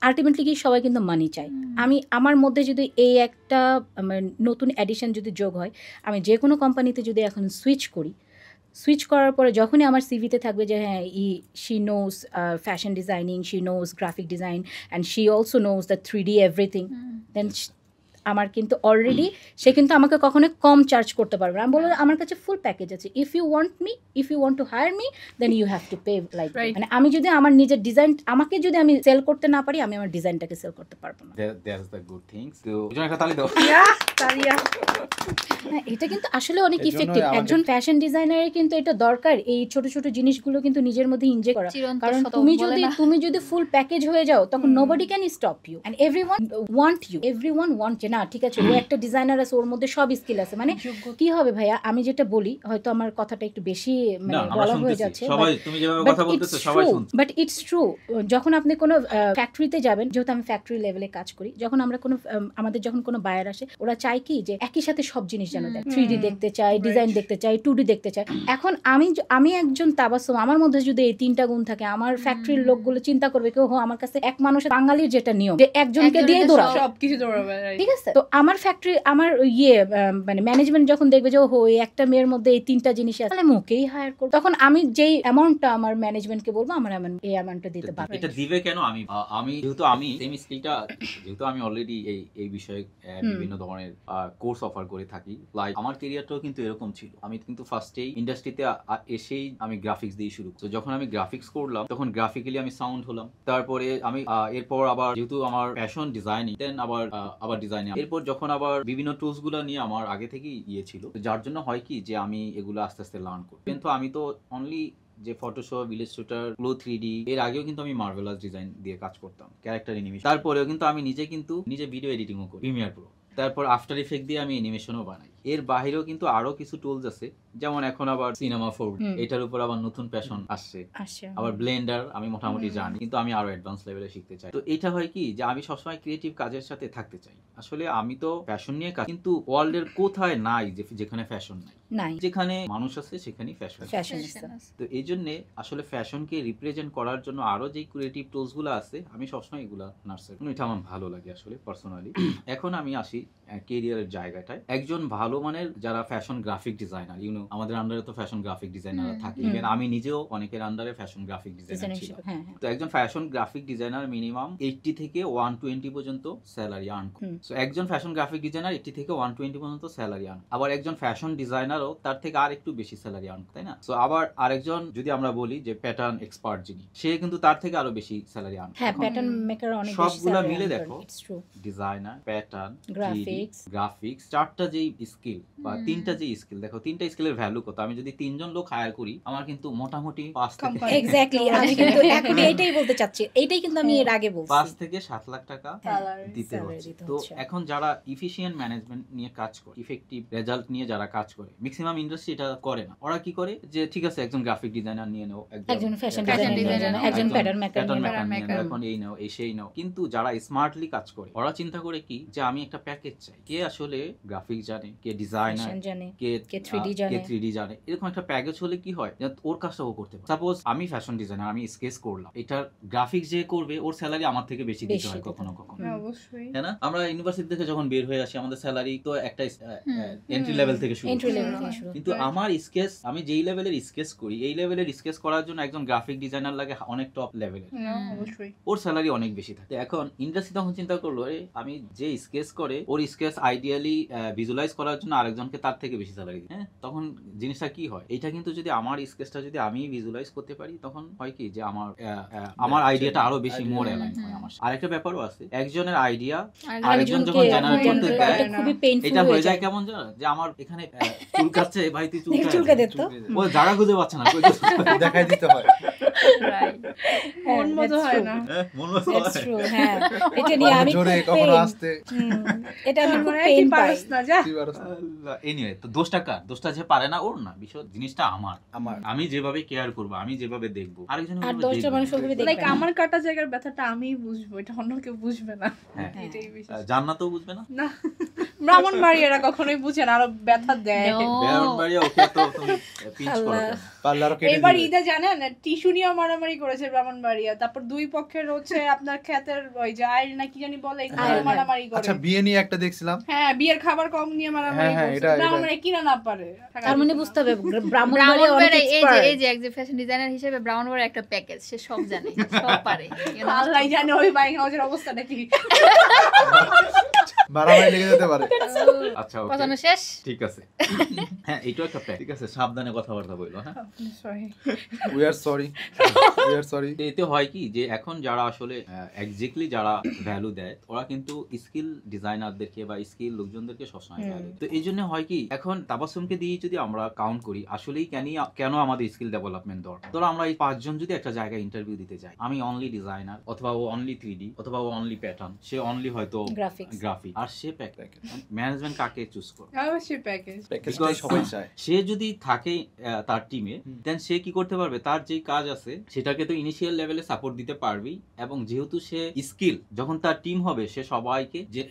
ultimately কি সবাই কিন্তু মানি চায়। আমি আমার মধ্যে যদি এই একটা নতুন অ্যাডিশন যদি যোগ হয়, আমি যে কোনো কোম্পানিতে যদি এখন সুইচ করার পরে যখনই আমার সিভিতে থাকবে যে হ্যাঁ she knows fashion designing, she knows graphic design, and she also knows the 3D everything, then আমার কিন্তু অলরেডি সে কিন্তু আমাকে কখনো কম চার্জ করতে পারবে না। আমি বলবো আমার কাছে ফুল প্যাকেজ আছে, if you want to hire me then you have to pay like, Right. মানে আমি যদি আমার নিজের ডিজাইন, আমাকে যদি আমি সেল করতে না পারি, আমি আমার ডিজাইনটাকে সেল করতে পারবো না। That's the good things. তো ওজন একটা তালি দাও। হ্যাঁ, এটা কিন্তু আসলে অনেক এর জন্যই ইফেক্টিভ। আমাদের- একজন ফ্যাশন ডিজাইনারের কিন্তু এটা দরকার, এই ছোট ছোট জিনিসগুলো কিন্তু নিজের মধ্যে ইনজেক্ট করা। চিরন্তন কারণ শতক তুমি বলে যদি না? ফুল প্যাকেজ হয়ে যাও, তখন nobody can stop you and everyone want যে না ঠিক আছে ও একটা ডিজাইনার আছে, ওর মধ্যে সব স্কিল আছে। মানে কি হবে ভাইয়া, আমি যেটা বলি হয়তো আমার কথাটা একটু বেশি মানে না, আমরা বলা হয়ে শুনতেছি। যাচ্ছে, সবাই তুমি যেভাবে কথা বলতেছো সবাই শুনছে। But it's true. যখন আপনি কোনো ফ্যাক্টরিতে যাবেন, যেহেতু আমি ফ্যাক্টরি লেভেলে কাজ করি, যখন আমরা কোনো আমাদের যখন কোনো বায়ার আসে, ওরা চায় কি যে একই সাথে সব জিনিস যেন দেয়, 3D দেখতে চায়, ডিজাইন দেখতে চায়, 2D দেখতে চায়। এখন আমি একজন তাবাসসুম, আমার মধ্যে যদি এই 3টা গুণ থাকে, আমার ফ্যাক্টরির লোকগুলো চিন্তা করবে কেউ আমার কাছে এক মানুষের, বাঙালির যেটা নিয়ম যে একজনকে দিয়ে দৌড়াবে, সবকিছু দৌড়াবে, right? ঠিক আছে? তো আমার ফ্যাক্টরি, আমার মানে ম্যানেজমেন্ট যখন দেখবে যে ওহো এই একটা মেয়ের মধ্যে এই 3টা জিনিস আছে, তাহলে মুখেই হায়ার করব। তখন আমি যেই অ্যামাউন্টটা আমার ম্যানেজমেন্টকে বলবো, আমার এই অ্যামাউন্টটা দিতে পারবে। এটা দিবে কেন? আমি যেহেতু আমি সেম স্কিলটা, যেহেতু আমি অলরেডি এই বিষয়ে বিভিন্ন ধরনের কোর্স অফার করে থাকি। লাইক আমার ক্যারিয়ারটাও কিন্তু এরকম ছিল। আমি কিন্তু ফার্স্টেই ইন্ডাস্ট্রিতে এসেই আমি গ্রাফিক্স দিয়ে শুরু। তো যখন আমি গ্রাফিক্স করলাম, তখন গ্রাফিক্যালি আমি সাউন্ড হলাম। তারপরে আমি এরপর আবার যেহেতু আমার ফ্যাশন ডিজাইনিং, দেন আবার ডিজাইনিং, এরপর যখন আবার বিভিন্ন টুলস গুলো নিয়ে আমার আগে থেকেই ছিল, যার জন্য হয় কি যে আমি এগুলো আস্তে আস্তে লার্ন করি। কিন্তু আমি তো অনলি যে ফটোশপ, ইলাস্ট্রেটর, গ্লো 3D, এর আগেও কিন্তু আমি মার্ভেলাস ডিজাইন দিয়ে কাজ করতাম, ক্যারেক্টার অ্যানিমেশন। তারপরেও কিন্তু আমি নিজে ভিডিও এডিটিংও করি, প্রিমিয়ার প্রো। তারপর আফটার ইফেক্ট দিয়ে আমি অ্যানিমেশনও বানাই। এর বাইরেও কিন্তু আরো কিছু টুলস আছে, যেমন এখন আবার সিনেমা 4D, এটার উপর আবার নতুন প্যাশন আসছে। আবার ব্লেন্ডার আমি মোটামুটি জানি, কিন্তু আমি আরো অ্যাডভান্স লেভেলে শিখতে চাই। তো এটা হয় কি যে আমি সবসময় ক্রিয়েটিভ কাজের সাথে থাকতে চাই। আসলে আমি তো ফ্যাশন নিয়ে কাজ, কিন্তু ওয়ার্ল্ডের কোথায় নাই যেখানে ফ্যাশন নাই, যেখানে মানুষ আছে সেখানেই ফ্যাশন। তো এই জন্য আসলে ফ্যাশনকে রিপ্রেজেন্ট করার জন্য আরো যে ক্রিয়েটিভ টুলস গুলো আছে, আমি সবসময় এগুলা নার্সারি, এটা আমার ভালো লাগে আসলে পার্সোনালি। এখন আমি আসি ক্যারিয়ারের জায়গাটায়। একজন ভালো মানের যারা ফ্যাশন গ্রাফিক ডিজাইনার, আমাদের আন্ডারে তো ফ্যাশন গ্রাফিক ডিজাইনার থাকে, ইভেন আমি নিজেও অনেকের আন্ডারে ফ্যাশন গ্রাফিক ডিজাইনার ছিল। তো একজন ফ্যাশন গ্রাফিক ডিজাইনার মিনিমাম 80 থেকে 120 পর্যন্ত স্যালারি আর্ন করে। সো একজন ফ্যাশন গ্রাফিক ডিজাইনার 80 থেকে 120 পর্যন্ত স্যালারি আর্ন। আবার একজন ফ্যাশন ডিজাইনারও তার থেকে আর একটু বেশি স্যালারি আর্ন, তাই না? সো আবার আরেকজন যদি আমরা বলি যে প্যাটার্ন এক্সপার্ট যিনি, সে কিন্তু তার থেকে আরো বেশি স্যালারি আর্ন। হ্যাঁ, প্যাটার্ন মেকার অনেক বেশি সবগুলা salary মিলে earn দেখো, করে, it's true. Designer, pattern, graphics, চারটা যেই স্কিল বা তিনটা যেই স্কিল, দেখো তিনটা স্কিলের ভ্যালু কত। আমি যদি 3 জন লোক হায়ার করি, আমার কিন্তু মোটামুটি 5 থেকে এক্স্যাক্টলি আমি কিন্তু এখন এটাই বলতে চাচ্ছি, এইটাই কিন্তু আমি এর আগে বলছি, 5 থেকে 7 লাখ টাকা দিতে salary হচ্ছে। দিতে তো হচ্ছে। এখন যারা ইফিশিয়েন্ট ম্যানেজমেন্ট নিয়ে কাজ করে, ইফেক্টিভ রেজাল্ট নিয়ে যারা কাজ করে, ম্যাক্সিমাম ইন্ডাস্ট্রি এটা করে না। ওরা কি করে যে ঠিক আছে একজন গ্রাফিক ডিজাইনার নিয়ে নাও, একজন ফ্যাশন fashion ডিজাইনার, designer, একজন প্যাটার্ন মেকার নিয়ে নাও, এখন এই নাও, এই সেই নাও। কিন্তু যারা স্মার্টলি কাজ করে, ওরা চিন্তা করে কি যে আমি একটা প্যাকেজ চাই। কে আসলে গ্রাফিক জানে, কে ডিজাইনার জানে, কে কে 3D জানে। 3D জানে, এরকম একটা প্যাকেজ হলে কি হয় যে ওর কাজটা ও করতে পারে। সাপোজ আমি ফ্যাশন ডিজাইনার, আমি স্কেচ করলাম, এটার গ্রাফিক্স যে করবে ওর স্যালারি আমার থেকে বেশি দিতে হয় কখনো কখনো, অবশ্যই, তাই না? আমরা ইউনিভার্সিটি থেকে যখন বের হয়ে আসি, আমাদের স্যালারি তো একটা এন্ট্রি লেভেল থেকে শুরু, কিন্তু আমার স্কেচ, আমি যেই লেভেলের স্কেচ করি, এই লেভেলের স্কেচ করার জন্য একজন গ্রাফিক ডিজাইনার লাগে অনেক টপ লেভেলের, অবশ্যই ওর স্যালারি অনেক বেশি থাকে। এখন ইন্ডাস্ট্রি তখন চিন্তা করলো, আমি যে স্কেচ করে ওর স্কেচ আইডিয়ালি ভিজুয়ালাইজ করার জন্য আরেকজনকে তার থেকে বেশি স্যালারি দিই। হ্যাঁ, তখন জিনিসটা কি হয়, এটা কিন্তু যদি আমার স্কেচটা যদি আমি ভিজুয়ালাইজ করতে পারি, তখন হয় কি যে আমার আইডিয়াটা আরো বেশি মোর অ্যালাইন হয় আমার সাথে। আরেকটা ব্যাপারও আছে, একজনের আইডিয়া আরেকজন যখন জেনারেট করতে দেয়, এটা হয়ে যায় কেমন জানো, যে আমার এখানে চুলকাচ্ছে, ভাই তুই চুলকা দে তো, ও জায়গা খুঁজে পাচ্ছে না, দেখাই দিতে হয়, মন মতো হয় না, মন মতো হয়। হ্যাঁ, এটা নিয়ে আমি জোরে কখনো আসতে, এটা আমি খুব মনে পেইন হয় পাই। পারস না যা। এনিওয়ে, তো দোষটা কার? দোষটা যে পারে না ওর না, বিষয় জিনিসটা আমার। আমি যেভাবে কেয়ার করব, আমি যেভাবে দেখবো, আরেকজন আর 10টা মানুষ ওভাবে দেখবে লাইক না। আমার কাটা জায়গার ব্যথাটা আমিই বুঝবো, এটা অন্য কেউ বুঝবে না। হ্যাঁ। এটাই বিষয়। জান্নাতও বুঝবে না, না, ব্রাহ্মণবাড়িয়ারা কখনোই বুঝে না, আরো ব্যথা দেয়। ব্রাহ্মণবাড়িয়া ওকে তো তুমি পিঞ্চ করো কেন? পারলে আরো কেটে এবার দিবে। ঈদে জানেন টিস্যু নিয়ে মারামারি করেছে ব্রাহ্মণবাড়িয়া, তারপর দুই পক্ষের হচ্ছে আপনার ক্ষেতের ওই যে আইল না কি জানি বলে, এগুলো আইল, মারামারি করে। আচ্ছা, বিয়ে নিয়ে একটা দেখছিলাম, হ্যাঁ, বিয়ের খাবার কম নিয়ে মারামারি হ্যাঁ, করছে, এটা- ব্রাহ্মণবাড়িয়া কিনা না পারে। তার মানে বুঝতে হবে ব্রাহ্মণবাড়িয়া অনেক ব্রাউনবারে এই expert। যে একজন ফ্যাশন ডিজাইনার হিসেবে ব্রাউনবারে একটা প্যাকেজ, সে সব জানে, সব পারে, you know? আল্লাহ জানে ওই বাইং হাউসের অবস্থাটা কি। মারামারি লেগে যেতে পারে। আচ্ছা ওকে পছন্দ শেষ। ঠিক আছে হ্যাঁ এইটাও একটা প্যাক ঠিক আছে সাবধানে কথাবার্তা বললো হ্যাঁ sorry we are sorry we are sorry. এতে হয় কি যে এখন যারা আসলে এক্স্যাক্টলি যারা ভ্যালু দেয় ওরা কিন্তু স্কিল ডিজাইনারদেরকে বা স্কিল লোকজনদেরকে সবসময় ভ্যালু তো এই জন্য হয় কি এখন তাবাসসুমকে দিয়ে যদি আমরা কাউন্ট করি আসলেই কেন আমাদের স্কিল ডেভেলপমেন্ট দরকার ধরো আমরা এই 5 জন যদি একটা জায়গায় ইন্টারভিউ দিতে যাই আমি অনলি ডিজাইনার অথবা ও অনলি 3D অথবা ও অনলি প্যাটার্ন সে অনলি হয়তো গ্রাফিক আর সে ম্যানেজমেন্ট কাকে চুজ করবে অবশ্যই প্যাকেজ প্যাকেজটাই সবাই চায়। সে যদি থাকে তার টিমে দেন সে কি করতে পারবে তার যেই কাজ আছে সেটাকে তো ইনিশিয়াল লেভেলে সাপোর্ট দিতে পারবেই এবং যেহেতু সে স্কিল যখন তার টিম হবে সে সবাইকে যে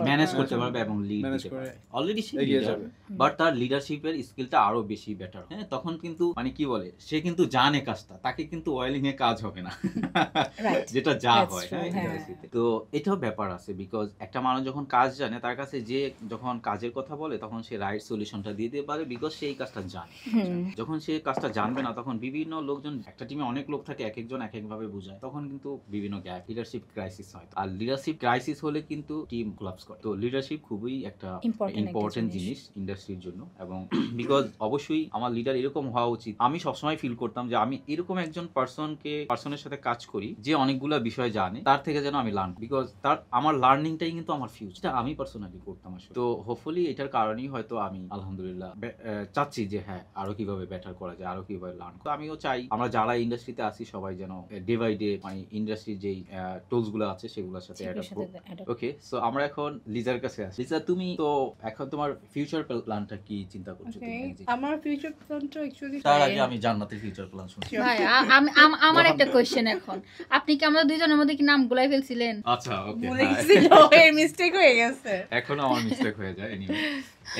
ম্যানেজ করতে পারবে এবং লিড দিতে পারবে অলরেডি সে এগিয়ে লিডার যাবে। বাট তার লিডারশিপের স্কিলটা আরো বেশি বেটার হ্যাঁ তখন কিন্তু মানে কি বলে সে কিন্তু জানে কাজটা তাকে কিন্তু ওয়েলিং এ কাজ হবে না যেটা যা হয় হ্যাঁ ইন্ডাস্ট্রিতে তো এটাও ব্যাপার আছে বিকজ একটা মানুষ যখন কাজ জানে তার কাছে যে যখন কাজের কথা বলে তখন সে রাইট সলিউশনটা দিয়ে দিতে পারে বিকজ সেই কাজটা জানে যখন সে কাজটা জানবে না তখন বিভিন্ন লোকজন একটা টিমে অনেক লোক থাকে এক একজন এক একভাবে বোঝায় তখন কিন্তু বিভিন্ন গ্যাপ লিডারশিপ ক্রাইসিস হয় আর লিডারশিপ ক্রাইসিস হলে কিন্তু টিম কোলাপস করে তো লিডারশিপ খুবই একটা ইম্পর্টেন্ট জিনিস ইন্ডাস্ট্রির জন্য এবং বিকজ অবশ্যই আমার লিডার এরকম হওয়া উচিত আমি সবসময় ফিল করতাম যে আমি এরকম একজন পার্সনের সাথে কাজ করি যে অনেকগুলো বিষয় জানে তার থেকে যেন আমি লার্ন বিকজ তার আমার লার্নিংটাই কিন্তু আমার ফিউচার আমি পার্সোনালি করতাম আসলে তো হোপফুলি এটার কারণেই হয়তো আমি আলহামদুলিল্লাহ চাচ্ছি যে হ্যাঁ আরো কিভাবে বেটার করা যায় আরো কিভাবে লার্ন তো আমিও চাই আমরা যারা ইন্ডাস্ট্রিতে আছি সবাই যেন ডে বাই ডে মানে ইন্ডাস্ট্রির যেই টুলস গুলো আছে সেগুলোর সাথে অ্যাডাপ্ট করি ওকে সো আমরা এখন লিজার কাছে আসি লিজা তুমি তো এখন তোমার ফিউচার প্ল্যানটা কি চিন্তা করছো তুমি আমার ফিউচার প্ল্যানটা অ্যাকচুয়ালি তার আগে আমি জান্নাতের ফিউচার প্ল্যান শুনছি ভাই আমার একটা কোশ্চেন এখন আপনি কি আমাদের দুইজনের মধ্যে কি নাম গুলাই ফেলছিলেন? আচ্ছা ওকে মিস্টেক হয়ে গেছে এখনো আমার মিস্টেক হয়ে যায় এনিওয়ে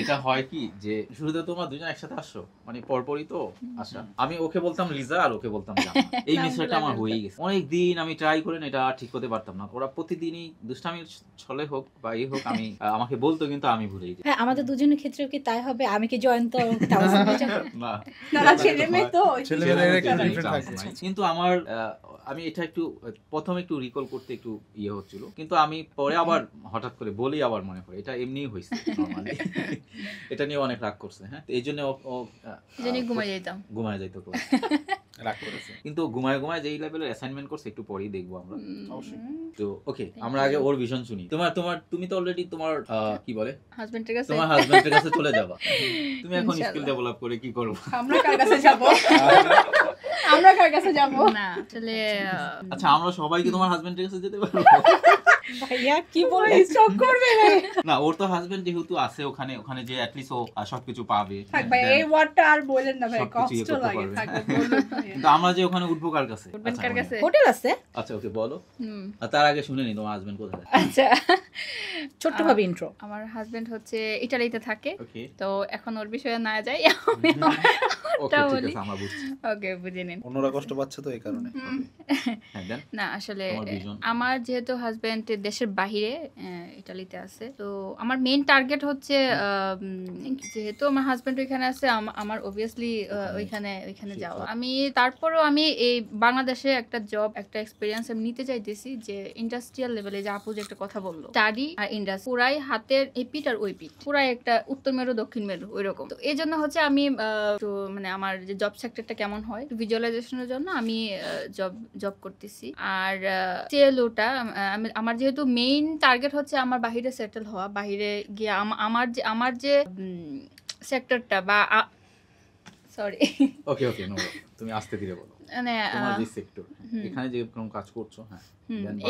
এটা হয় কি যে শুরুতে তোমরা দুজন একসাথে আসছো মানে পরপরই তো আসা আমি ওকে বলতাম লিজা আর ওকে বলতাম জান্নাত এই মিস্টেকটা আমার হয়েই গেছে অনেক দিন আমি ট্রাই করে না এটা ঠিক করতে পারতাম না ওরা প্রতিদিনই দুষ্টামির ছলে হোক বা এই হোক আমি আমাকে বলতো কিন্তু আমি ভুলেই যাই হ্যাঁ আমাদের দুজনের ক্ষেত্রে কি তাই হবে আমি কি জয়ন্ত তাবাসসুম হয়ে যাব না না ছেলে মেয়ে তো ছেলেমেয়েদের একটা ডিফারেন্ট থাকে। কিন্তু আমার আমি এটা একটু প্রথম একটু রিকল করতে একটু ইয়ে হচ্ছিল কিন্তু আমি পরে আবার হঠাৎ করে বলি আবার মনে পড়ে এটা এমনিই হয়েছে নরমালি এটা নিয়ে অনেক রাগ করছে হ্যাঁ এই জন্য ঘুমায় যাইতো রাগ করেছে কিন্তু ঘুমায় যেই লেভেলের অ্যাসাইনমেন্ট করছে একটু পরেই দেখবো আমরা অবশ্যই তো ওকে আমরা আগে ওর ভিশন শুনি তুমি তো অলরেডি তোমার কি বলে হাজবেন্ডের কাছে তোমার হাজবেন্ডের কাছে চলে যাবা তুমি এখন স্কিল ডেভেলপ করে কি করবে আমরা কার কাছে যাব না আসলে আচ্ছা আমরা সবাই কি তোমার হাজবেন্ডের কাছে যেতে পারবো ভাইয়া কি বলে স্টপ করবে না ওর তো হাজবেন্ড যেহেতু আছে ওখানে যে অ্যাট লিস্ট ও সবকিছু পাবে থাক ভাই এই ওয়ার্ডটা আর বলেন না ভাই সবকিছু ইয়ে কষ্ট করতে লাগে পারবে। থাক বলুন ভাই। কিন্তু আমরা যে ওখানে উঠবো কার কাছে কার কাছে? হোটেল আছে আচ্ছা ওকে বলো আর তার আগে শুনে নি তোমার হাজবেন্ড কোথায় আচ্ছা ছোট্ট ভাবে ইন্ট্রো আমার হাজবেন্ড হচ্ছে ইটালিতে থাকে ওকে তো এখন ওর বিষয়ে না যাই ওকে ঠিক বলি। আছে আমরা বুঝছি ওকে বুঝে নিন অন্যরা কষ্ট পাচ্ছে তো এই কারণে। হ্যাঁ দেন না আসলে তোমার vision? আমার যেহেতু হাজবেন্ড দেশের বাহিরে ইটালিতে আছে তো আমার মেইন টার্গেট হচ্ছে যেহেতু আমার হাজবেন্ড ওইখানে আছে আমার অবভিয়াসলি ওইখানে যাওয়া আমি তারপরও আমি এই বাংলাদেশে একটা জব একটা এক্সপিরিয়েন্স আমি নিতে চাইতেছি যে ইন্ডাস্ট্রিয়াল লেভেলে যে আপু যে একটা কথা বললো স্টাডি আর ইন্ডাস্ট্রি পুরাই হাতের এই পিঠ আর ওই পিঠ পুরাই একটা উত্তর মেরু দক্ষিণ মেরু ওইরকম তো এই জন্য হচ্ছে আমি তো মানে আমার যে জব সেক্টরটা কেমন হয় ভিজুয়ালাইজেশনের জন্য আমি জব করতেছি আর সেলোটা আমার যেহেতু মেইন টার্গেট হচ্ছে আমার বাহিরে সেটেল হওয়া বাহিরে গিয়ে আমার যে সেক্টরটা বা সরি ওকে নো তুমি আস্তে ধীরে বলো মানে তোমার যে সেক্টর এখানে যে কোন কাজ করছো হ্যাঁ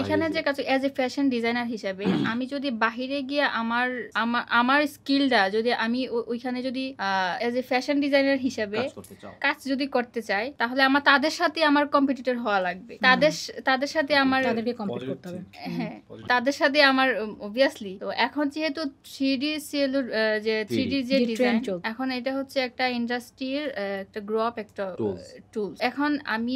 এখানে যে কাজ অ্যাজ এ ফ্যাশন ডিজাইনার হিসাবে আমি যদি বাহিরে গিয়ে আমার স্কিলটা যদি আমি ওইখানে যদি অ্যাজ এ ফ্যাশন ডিজাইনার হিসাবে কাজ যদি করতে চাই তাহলে আমার তাদের সাথে আমার কম্পিটিটর হওয়া লাগবে তাদের সাথে আমার তাদেরকে কমপ্লিট করতে হবে হ্যাঁ তাদের সাথে আমার অবভিয়াসলি তো এখন যেহেতু 3D সেলুর যে 3D যে ডিজাইন এখন এটা হচ্ছে একটা ইন্ডাস্ট্রির একটা গ্রো আপ একটা টুলস এখন আমি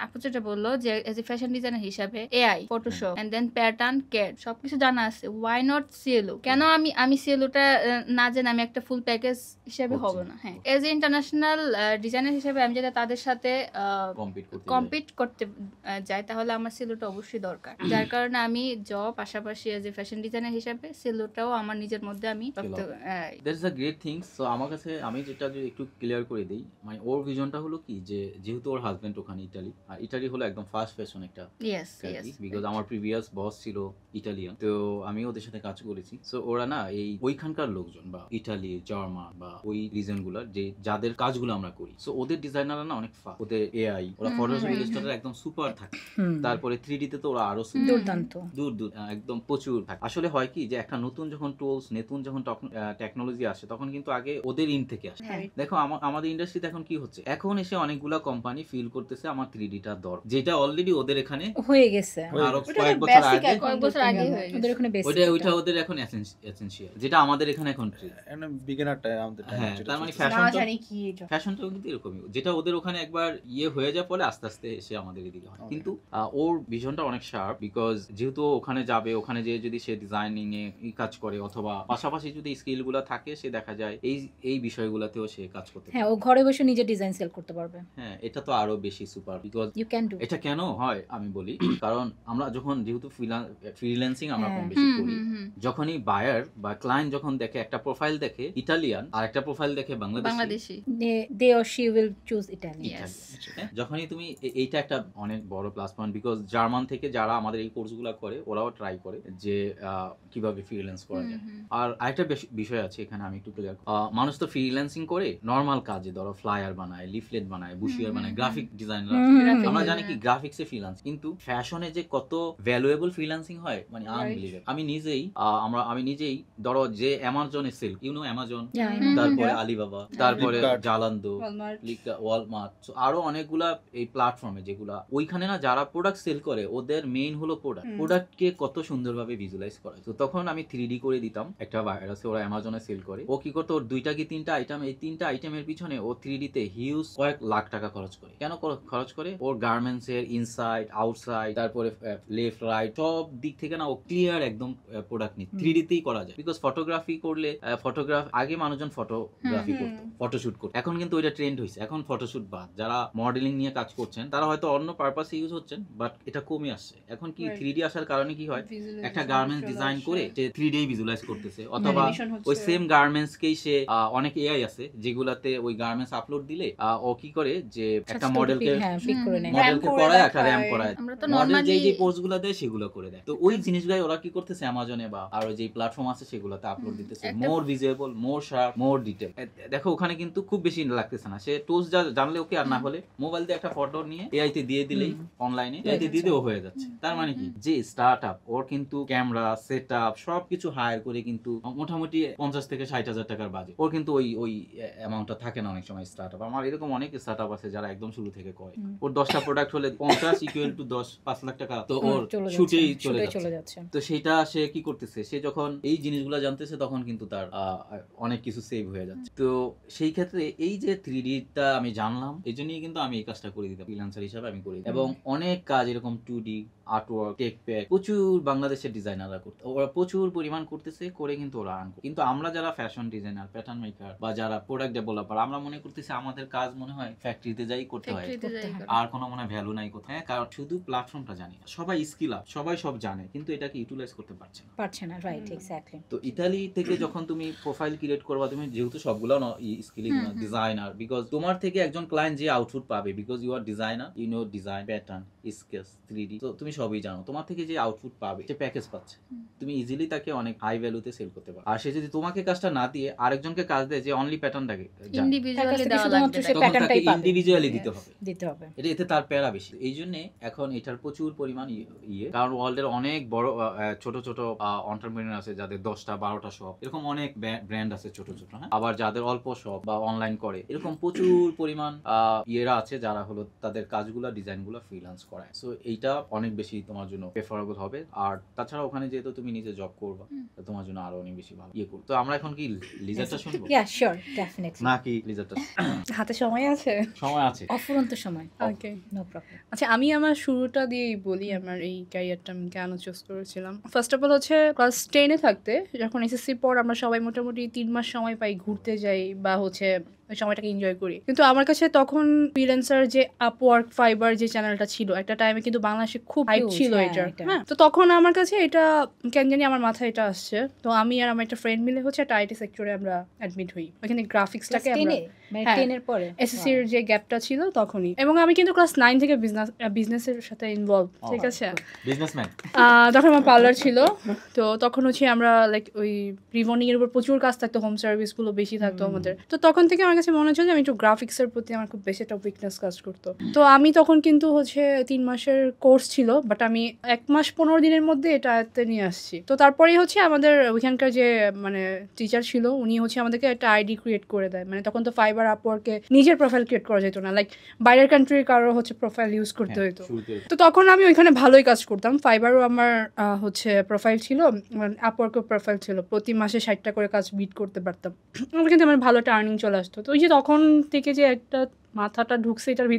আপু যেটা বললো যে এজ এ ফ্যাশন ডিজাইনার হিসাবে AI, Photoshop and then pattern, CAD সবকিছু জানা আছে, ওয়াই নট সিএলও? কেন আমি সিএলওটা না জেনে আমি একটা ফুল প্যাকেজ হিসাবে হব না? হ্যাঁ, এজ এ ইন্টারন্যাশনাল ডিজাইনার হিসাবে আমি যদি তাদের সাথে কম্পিট করতে যাই তাহলে আমার সিএলওটা অবশ্যই দরকার। যার কারণে আমি জব পাশাপাশি এজ এ ফ্যাশন ডিজাইনার হিসাবে সিএলওটাও আমার নিজের মধ্যে আমি that's a great things. So আমার কাছে আমি যেটা যদি একটু ক্লিয়ার করে দিই, মানে ওর ভিশনটা হলো কি যে যেহেতু ওর হাজবেন্ড ওখানে ইটালি, আর ইটালি হলো একদম ফাস্ট ফ্যাশন একটা বিকজ আমার প্রিভিয়াস বস ছিল ইটালিয়ান, তো আমি ওদের সাথে কাজ করেছি। সো ওরা না এই ওইখানকার লোকজন বা ইটালি, জার্মান বা ওই রিজন গুলার যে যাদের কাজগুলো আমরা করি, সো ওদের ডিজাইনাররা না অনেক ফাস্ট, ওদের এআই, ওরা ফটোশপ ইলাস্ট্রেটর একদম সুপার থাকে। তারপরে 3D তে তো ওরা আরো দুর্দান্ত, দূর একদম প্রচুর থাকে। আসলে হয় কি যে একটা নতুন যখন টুলস, নতুন যখন টেকনোলজি আসে তখন কিন্তু আগে ওদের ইন থেকে আসে। দেখো আমাদের ইন্ডাস্ট্রিতে এখন কি হচ্ছে, এখন এসে অনেকগুলা কোম্পানি ফিল করতেছে আমার 3D টা দরকার, যেটা অলরেডি ওদের এখানে হয়ে গেছে, আরো কয়েক বছর আগে হয়ে গেছে, ওদের ওখানে বেসিক, ওইটা ওদের এখন এসেনশিয়াল, যেটা আমাদের এখানে এখন বিগিনারটা আমাদের। হ্যাঁ, তার মানে ফ্যাশনটাও কিন্তু এরকমই, যেটা ওদের ওখানে একবার হয়ে যায় পরে আস্তে আস্তে এসে আমাদের এদিকে হয়। কিন্তু ওর ভিশনটা অনেক শার্প, বিকজ যেহেতু ওখানে যাবে, ওখানে যে যদি সে ডিজাইনিং এ কাজ করে অথবা পাশাপাশি যদি স্কিল গুলা থাকে, সে দেখা যায় এই বিষয়গুলোতেও সে কাজ করতে পারে। হ্যাঁ, ও ঘরে বসে নিজে ডিজাইন সেল করতে পারবে। হ্যাঁ, এটা তো আরো বেশি super, because you can do. এটা কেন হয় আমি বলি, কারণ আমরা যখন যেহেতু ফ্রিল্যান্সিং আমরা কম বেশি করি, যখনই বায়ার বা ক্লায়েন্ট যখন দেখে একটা প্রোফাইল দেখে ইটালিয়ান আর একটা প্রোফাইল দেখে Bangladeshi, they or she will choose Italian. যখনই তুমি এইটা একটা অনেক বড় প্লাস পয়েন্ট, বিকজ জার্মান থেকে যারা আমাদের এই কোর্সগুলো করে ওরাও ট্রাই করে যে কিভাবে ফ্রিল্যান্স করা যায়। আর আরেকটা বিষয় আছে এখানে, আমি একটু ক্লিয়ার, মানুষ তো ফ্রিল্যান্সিং করে নরমাল কাজে, ধরো ফ্লায়ার বানায়, লিফলেট বানায়, বুশিয়ার বানায়, গ্রাফিক ডিজাইনার, আমরা জানি কি গ্রাফিক্সে ফ্রিল্যান্স, কিন্তু ফ্যাশনে যে কত ভ্যালুয়েবল ফ্রিল্যান্সিং হয় মানে আনবিলিভেবল। আমি নিজেই ধরো যে অ্যামাজনে সেল, অ্যামাজন, তারপরে আলিবাবা, তারপরে জালান্দো, ওয়ালমার্ট, আরো অনেকগুলা এই প্ল্যাটফর্মে যেগুলা ওইখানে না যারা প্রোডাক্ট সেল করে, ওদের মেইন হলো প্রোডাক্টকে কত সুন্দরভাবে ভিজুয়ালাইজ করা। তো তখন আমি 3D করে দিতাম একটা ভাইরাসে, ওরা অ্যামাজনে সেল করে, ও কি করতো, ওর 2টা কি 3টা আইটেম, এই 3টা আইটেমের পিছনে ও 3D তে হিউজ কয়েক লাখ টাকা খরচ করে। কেন খরচ করে? ওর গার্মেন্টস এর ইনসাইড, আউটসাইড, তারপরে লেফট রাইট সব দিক থেকে না ও ক্লিয়ার একদম প্রোডাক্ট নিয়ে 3D তেই করা যায়। বিকজ ফটোগ্রাফি করলে আগে মানুষজন ফটোগ্রাফি করতো, ফটোশুট করতো, এখন কিন্তু ওইটা ট্রেন্ড হয়েছে। এখন ফটোশুট বাদ, যারা মডেলিং নিয়ে কাজ করছেন তারা হয়তো অন্য পারপাসে ইউজ হচ্ছেন, বাট এটা কমে আসছে। এখন কি 3D আসার কারণে কি হয়, একটা গার্মেন্টস ডিজাইন করে সে 3D ভিজুয়ালাইজ করতেছে, অথবা ওই সেম গার্মেন্টস কেই সে অনেক এআই আছে যেগুলাতে ওই গার্মেন্টস আপলোড দিলে ও কি করে যে একটা মডেলকে পড়ায়, একটা র‍্যাম্প করায়, মডেল যে পোস্টগুলো দেয় সেগুলো করে দেয়। তো ওই জিনিসগুলাই ওরা কি করতেছে অ্যামাজনে বা আরো যে প্ল্যাটফর্ম আছে সেগুলোতে আপলোড দিতেছে, মোর ভিজিবল, মোর শার্প, মোর ডিটেইল। দেখো ওখানে কিন্তু খুব বেশি লাগতেছে না, সে টুলস জানলে ওকে, আর না হলে মোবাইল দিয়ে একটা ফটো নিয়ে এআই তে দিয়ে দিলেই, অনলাইনে এআই তে দিয়ে দিলেও হয়ে যাচ্ছে। তার মানে কি, যে স্টার্টআপ ওর কিন্তু ক্যামেরা সেটআপ সবকিছু হায়ার করে কিন্তু মোটামুটি 50 থেকে 60,000 টাকার বাজেট, ওর কিন্তু ওই অ্যামাউন্টটা থাকে না অনেক সময় স্টার্টআপ। আমার এরকম অনেক স্টার্টআপ আছে যারা একদম শুরু থেকে করে, ওর 10টা প্রোডাক্ট হলে 50 ইকুয়াল টু 5 লাখ টাকা তো ওর শুটেই চলে যাচ্ছে। তো সেটা সে কি করতেছে, সে যখন এই জিনিসগুলো জানতেছে তখন কিন্তু তার অনেক কিছু সেভ হয়ে যাচ্ছে। তো সেই ক্ষেত্রে এই যে 3D টা আমি জানলাম, এই জন্যই কিন্তু আমি এই কাজটা করে দিতাম ফ্রিল্যান্সার হিসাবে, আমি করি। এবং অনেক কাজ এরকম 2D আর্টওয়ার্ক, টেক প্যাক প্রচুর বাংলাদেশের ডিজাইনাররা করতে, ওরা প্রচুর পরিমাণ করতেছে, করে কিন্তু ওরা আর্ন করে। কিন্তু আমরা যারা ফ্যাশন ডিজাইনার, প্যাটার্ন মেকার বা যারা প্রোডাক্ট ডেভেলপার, আমরা মনে করতেছি আমাদের কাজ মনে হয় ফ্যাক্টরিতে যাই করতে হয়, আর কোনো মনে ভ্যালু নাই কোথায়। কারণ শুধু প্ল্যাটফর্মটা জানি না, সবাই স্কিল আপ, সবাই সব জানে, কিন্তু এটাকে ইউটিলাইজ করতে পারছে না। Right, exactly. তো ইতালি থেকে যখন তুমি প্রোফাইল ক্রিয়েট করবা, তুমি যেহেতু সবগুলো স্কিলিং ডিজাইনার, বিকজ তোমার থেকে একজন ক্লায়েন্ট যে আউটপুট পাবে, because you are designer, you know design, pattern, sketch, 3D, তো তুমি সবই জানো, তোমার থেকে যে আউটপুট পাবে, যে প্যাকেজ পাচ্ছে, তুমি ইজিলি তাকে অনেক হাই ভ্যালুতে সেল করতে পারো। আর সে যদি তোমাকে কাজটা না দিয়ে আরেকজনকে কাজ দেয় যে অনলি প্যাটার্নটাকে ইন্ডিভিজুয়ালি দিতে হবে, এতে তার প্যারা বেশি। এই জন্য এখন এটার প্রচুর পরিমাণ কারণ ওয়ার্ল্ডের অনেক বড় ছোট ছোট এন্টারপ্রেনার আছে যাদের 10টা 12টা শপ, এরকম অনেক ব্র্যান্ড আছে ছোট ছোট, হ্যাঁ, আবার যাদের অল্প শপ বা অনলাইন করে, এরকম প্রচুর পরিমাণ ইয়েরা আছে যারা হলো তাদের কাজগুলা, ডিজাইনগুলো ফ্রিল্যান্স করায়। সো এইটা অনেক বেশি তোমার জন্য প্রেফারেবল হবে। আর তাছাড়া ওখানে যেহেতু তুমি নিজে জব করবা, তোমার জন্য আরো অনেক বেশি ভালো করবে। তো আমরা এখন কি লিজারটা শুনবো? Yeah sure, definitely. নাকি লিজারটা হাতে সময় আছে? সময় আছে, অফুরন্ত সময়। ওকে, নো প্রবলেম। আচ্ছা আমি আমার শুরুটা দিয়েই বলি আমার এই ক্যারিয়ারটা আমি কেন চুজ করেছিলাম। ফার্স্ট অফ অল হচ্ছে ক্লাস 10-এ থাকতে যখন এসএসসির পর আমরা সবাই মোটামুটি 3 মাস সময় পাই ঘুরতে যাই বা হচ্ছে ওই সময়টাকে এনজয় করি, কিন্তু আমার কাছে তখন ফ্রিল্যান্সার যে আপওয়ার্ক, ফাইবার যে চ্যানেলটা ছিল একটা টাইমে কিন্তু বাংলাদেশে খুব হাইপ Huge, ছিল হ্যাঁ, এটা। এটা। হ্যাঁ, তো তখন আমার কাছে এটা কেন জানি আমার মাথায় এটা আসছে, তো আমি আর আমার একটা ফ্রেন্ড মিলে হচ্ছে একটা আইটি সেক্টরে আমরা অ্যাডমিট হই, ওখানে গ্রাফিক্সটাকে আমরা মানে হ্যাঁ, 10 এর পরে এসএসসির যে গ্যাপটা ছিল তখনই, এবং আমি কিন্তু ক্লাস 9 থেকে বিজনেসের সাথে ইনভলভ, ঠিক আছে। বিজনেসম্যান। তখন আমার পার্লার ছিল, তো তখন হচ্ছে আমরা লাইক ওই রিবনিং এর উপর প্রচুর কাজ থাকতো, হোম সার্ভিসগুলো বেশি থাকতো আমাদের। তো তখন থেকে আমার কাছে মনে হচ্ছে যে আমি একটু গ্রাফিক্সের প্রতি আমার খুব বেশি একটা উইকনেস কাজ করতো। তো আমি তখন কিন্তু হচ্ছে 3 মাসের কোর্স ছিল, বাট আমি 1 মাস 15 দিনের মধ্যে এটা আয়ত্তে নিয়ে আসছি। তো তারপরেই হচ্ছে আমাদের ওইখানকার যে মানে টিচার ছিল উনি হচ্ছে আমাদেরকে একটা আইডি ক্রিয়েট করে দেয়। মানে তখন তো ফাইবার আপওয়ার্কে নিজের প্রোফাইল ক্রিয়েট করা যেত না, লাইক বাইরের কান্ট্রির কারো হচ্ছে প্রোফাইল ইউজ করতে হতো। তো তখন আমি ওইখানে ভালোই কাজ করতাম, ফাইবারও আমার হচ্ছে প্রোফাইল ছিল, আপওয়ার্কও প্রোফাইল ছিল, প্রতি মাসে 60টা করে কাজ বিট করতে পারতাম, আমার কিন্তু আমার ভালো একটা আর্নিং চলে আসতো। তো ওই যে তখন থেকে যে একটা মাথাটা ঢুকছে এটার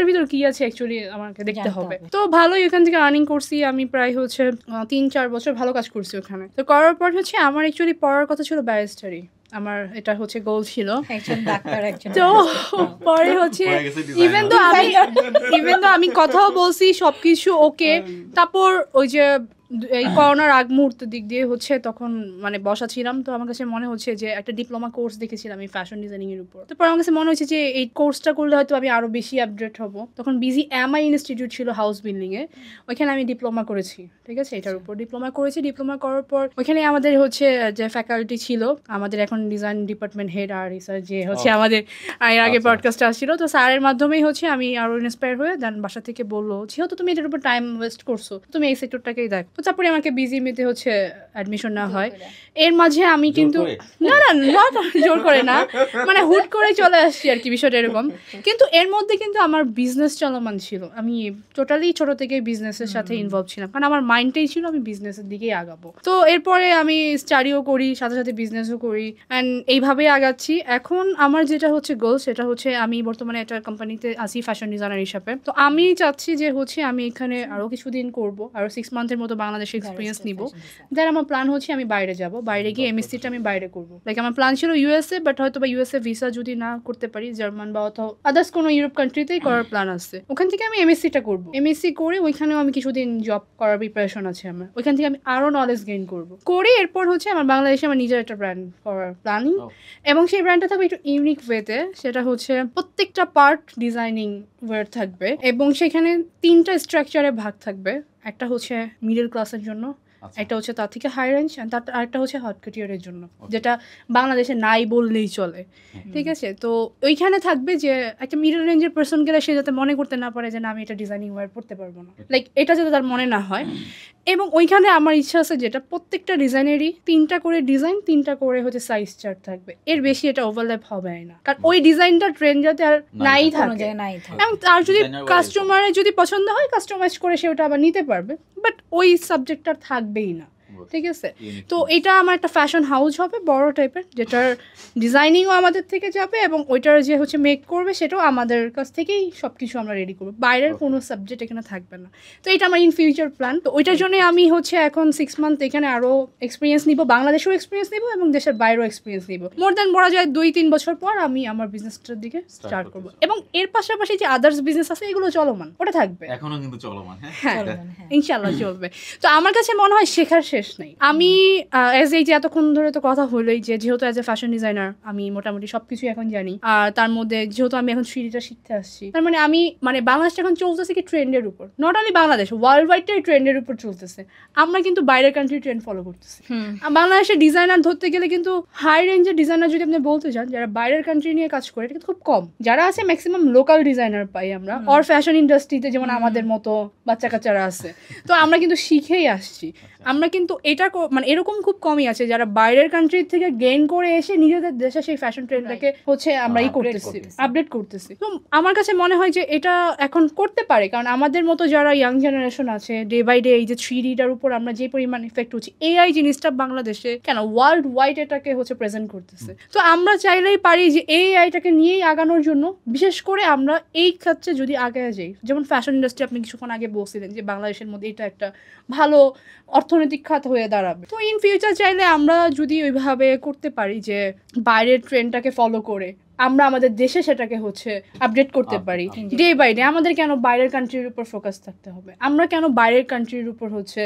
ভিতর কি আছে অ্যাকচুয়ালি আমাকে দেখতে জানতে হবে। হবে। তো ভালোই ওখান থেকে আর্নিং করছি আমি, প্রায় হচ্ছে 3-4 বছর ভালো কাজ করছি ওখানে। তো করার পর হচ্ছে আমার অ্যাকচুয়ালি পড়ার কথা ছিল ব্যারিস্টারি, আমার এটা হচ্ছে গোল ছিল। একজন ডাক্তার, একজন তো পরে হচ্ছে ইভেন তো আমি কথাও বলছি সবকিছু ওকে, তারপর ওই যে এই করোনার আগ মুহূর্তের দিক দিয়ে হচ্ছে তখন মানে বসা ছিলাম, তো আমার কাছে মনে হচ্ছে যে একটা ডিপ্লোমা কোর্স দেখেছিলাম এই ফ্যাশন ডিজাইনিং এর উপর। তারপর আমার কাছে মনে হচ্ছে যে এই কোর্সটা করলে হয়তো আমি আরো বেশি আপডেট হব। তখন BGMI ইনস্টিটিউট ছিল হাউস বিল্ডিং এ, ওইখানে আমি ডিপ্লোমা করেছি, ঠিক আছে, এটার উপর ডিপ্লোমা করেছি। ডিপ্লোমা করার পর ওইখানে আমাদের হচ্ছে যে ফ্যাকাল্টি ছিল, আমাদের এখন ডিজাইন ডিপার্টমেন্ট হেড আর স্যার যে হচ্ছে আমাদের এর আগে পডকাস্টে আসছিল, তো স্যারের মাধ্যমেই হচ্ছে আমি আরো ইন্সপায়ার হয়ে দেন বাসা থেকে বললো যেহেতু তুমি এটার উপর টাইম ওয়েস্ট করছো তুমি এই সেক্টরটাকেই দেখো। তো তারপরে আমাকে বিজিএমইতে হচ্ছে অ্যাডমিশন নেওয়া হয়। এর মাঝে আমি কিন্তু না জোর করে না, মানে হুট করে চলে আসছি আর কি, বিষয়টা এরকম। কিন্তু এর মধ্যে কিন্তু আমার বিজনেস চলমান ছিল, আমি টোটালি ছোট থেকে বিজনেসের সাথে ইনভলভ ছিলাম, কারণ আমার মাইন্ডটাই ছিল আমি বিজনেসের দিকেই আগাবো। তো এরপরে আমি স্টাডিও করি, সাথে সাথে বিজনেসও করি, অ্যান্ড এইভাবেই আগাচ্ছি। এখন আমার যেটা হচ্ছে গোল সেটা হচ্ছে আমি বর্তমানে একটা কোম্পানিতে আছি ফ্যাশন ডিজাইনার হিসাবে। তো আমি চাচ্ছি যে হচ্ছে আমি এখানে আরো কিছুদিন করবো, আরো 6 মান্থের মতো বাংলাদেশে এক্সপিরিয়েন্স নিব। দেন আমার প্ল্যান হচ্ছে আমি বাইরে যাব, বাইরে গিয়ে এমএসসিটা আমি বাইরে করবো। লাইক আমার প্ল্যান ছিল ইউএসএ, বাট হয়তো বা ইউএসএ ভিসা যদি না করতে পারি জার্মান বা অথবা আদার্স কোনো ইউরোপ কান্ট্রিতেই করার প্ল্যান আছে। ওখান থেকে আমি এমএসসিটা করবো, এমএসসি করে ওইখানেও আমি কিছুদিন জব করার প্রিপারেশন আছে আমার, ওইখান থেকে আমি আরো নলেজ গেইন করবো। করে এরপর হচ্ছে আমার বাংলাদেশে আমার নিজের একটা ব্র্যান্ড করার প্ল্যানিং, এবং সেই ব্র্যান্ডটা থাকবে একটু ইউনিক ওয়েতে, সেটা হচ্ছে প্রত্যেকটা পার্ট ডিজাইনিং ওয়্যার থাকবে, এবং সেখানে 3টা স্ট্রাকচারে ভাগ থাকবে। একটা হচ্ছে মিডল ক্লাসের জন্য, একটা হচ্ছে তার থেকে হাই রেঞ্জ, আর একটা হচ্ছে হট কাটিয়ারের জন্য, যেটা বাংলাদেশে নাই বললেই চলে, ঠিক আছে। তো ওইখানে থাকবে যে একটা মিডল রেঞ্জের পার্সন গেলে সে যাতে মনে করতে না পারে যে না আমি এটা ডিজাইনিং ওয়্যার পড়তে পারবো না, লাইক এটা যাতে তার মনে না হয়। এবং ওইখানে আমার ইচ্ছা আছে যেটা প্রত্যেকটা ডিজাইনেরই 3টা করে ডিজাইন, 3টা করে হচ্ছে সাইজ চার্ট থাকবে, এর বেশি এটা ওভারল্যাপ হবে না, কারণ ওই ডিজাইনটা ট্রেন্ড যাতে আর নাই থাকে, এবং তার যদি কাস্টমারের যদি পছন্দ হয় কাস্টমাইজ করে সে ওটা আবার নিতে পারবে, বাট ওই সাবজেক্টটা থাকবেই না, ঠিক আছে। তো এটা আমার একটা ফ্যাশন হাউস হবে বড় টাইপের, যেটার ডিজাইনিংও আমাদের থেকে যাবে, এবং ওইটার যে হচ্ছে মেক করবে সেটাও আমাদের কাছ থেকেই সব কিছু আমরা রেডি করবো, বাইরের কোনো সাবজেক্ট এখানে থাকবে না। তো এটা আমার ইন ফিউচার প্ল্যান। তো ওইটার জন্য আমি হচ্ছে এখন 6 মান্থ এখানে আরও এক্সপিরিয়েন্স নিব, বাংলাদেশেও এক্সপিরিয়েন্স নিব এবং দেশের বাইরেও এক্সপিরিয়েন্স নিব। মোর দ্যান বলা যায় 2-3 বছর পর আমি আমার বিজনেসটার দিকে স্টার্ট করবো, এবং এর পাশাপাশি যে আদার্স বিজনেস আছে এগুলো চলমান, ওটা থাকবে এখনো কিন্তু চলমান, হ্যাঁ ইনশাল্লাহ চলবে। তো আমার কাছে মনে হয় শেখার শেষ নেই। আমি এজ এই যে এতক্ষণ ধরে তো কথা হলোই যে যেহেতু অ্যাজ এ ফ্যাশন ডিজাইনার আমি মোটামুটি সবকিছু এখন জানি, আর তার মধ্যে যেহেতু আমি এখন 3Dটা শিখতে আসছি, তার মানে আমি মানে বাংলাদেশটা এখন চলতেছে কি ট্রেন্ডের উপর, নট অনলি বাংলাদেশ, ওয়ার্ল্ড ওয়াইডটাই ট্রেন্ডের উপর চলতেছে। আমরা কিন্তু বাইরের কান্ট্রি ট্রেন্ড ফলো করতেছি। বাংলাদেশের ডিজাইনার ধরতে গেলে কিন্তু হাই রেঞ্জের ডিজাইনার যদি আপনি বলতে চান যারা বাইরের কান্ট্রি নিয়ে কাজ করে, এটা কিন্তু খুব কম। যারা আছে ম্যাক্সিমাম লোকাল ডিজাইনার পাই আমরা, অর ফ্যাশন ইন্ডাস্ট্রিতে যেমন আমাদের মতো বাচ্চা কাচ্চারা আছে। তো আমরা কিন্তু শিখেই আসছি, আমরা কিন্তু এটা মানে এরকম খুব কমই আছে যারা বাইরের কান্ট্রি থেকে গেইন করে এসে নিজেদের দেশে সেই ফ্যাশন ট্রেন্ডটাকে হচ্ছে আমরা আপডেট করতেছি। তো আমার কাছে মনে হয় যে এটা এখন করতে পারে, কারণ আমাদের মতো যারা ইয়াং জেনারেশন আছে, ডে বাই ডে এই যে 3Dটার উপর আমরা যে পরিমাণ ইফেক্ট হচ্ছে, এআই জিনিসটা বাংলাদেশে কেন ওয়ার্ল্ড ওয়াইড এটাকে হচ্ছে প্রেজেন্ট করতেছে। তো আমরা চাইলেই পারি যে এআইটাকে নিয়েই আগানোর জন্য, বিশেষ করে আমরা এই ক্ষেত্রে যদি আগে যাই, যেমন ফ্যাশন ইন্ডাস্ট্রি আপনি কিছুক্ষণ আগে বলছিলেন যে বাংলাদেশের মধ্যে এটা একটা ভালো অর্থনৈতিক খাত হয়ে দাঁড়াবে। তো ইন ফিউচার চাইলে আমরা যদি ওইভাবে করতে পারি যে বাইরের ট্রেন্ডটাকে ফলো করে আমরা আমাদের দেশে সেটাকে হচ্ছে আপডেট করতে পারি ডে বাই ডে। আমাদের কেন বাইরের কান্ট্রির উপর ফোকাস থাকতে হবে, আমরা কেন বাইরের কান্ট্রির উপর হচ্ছে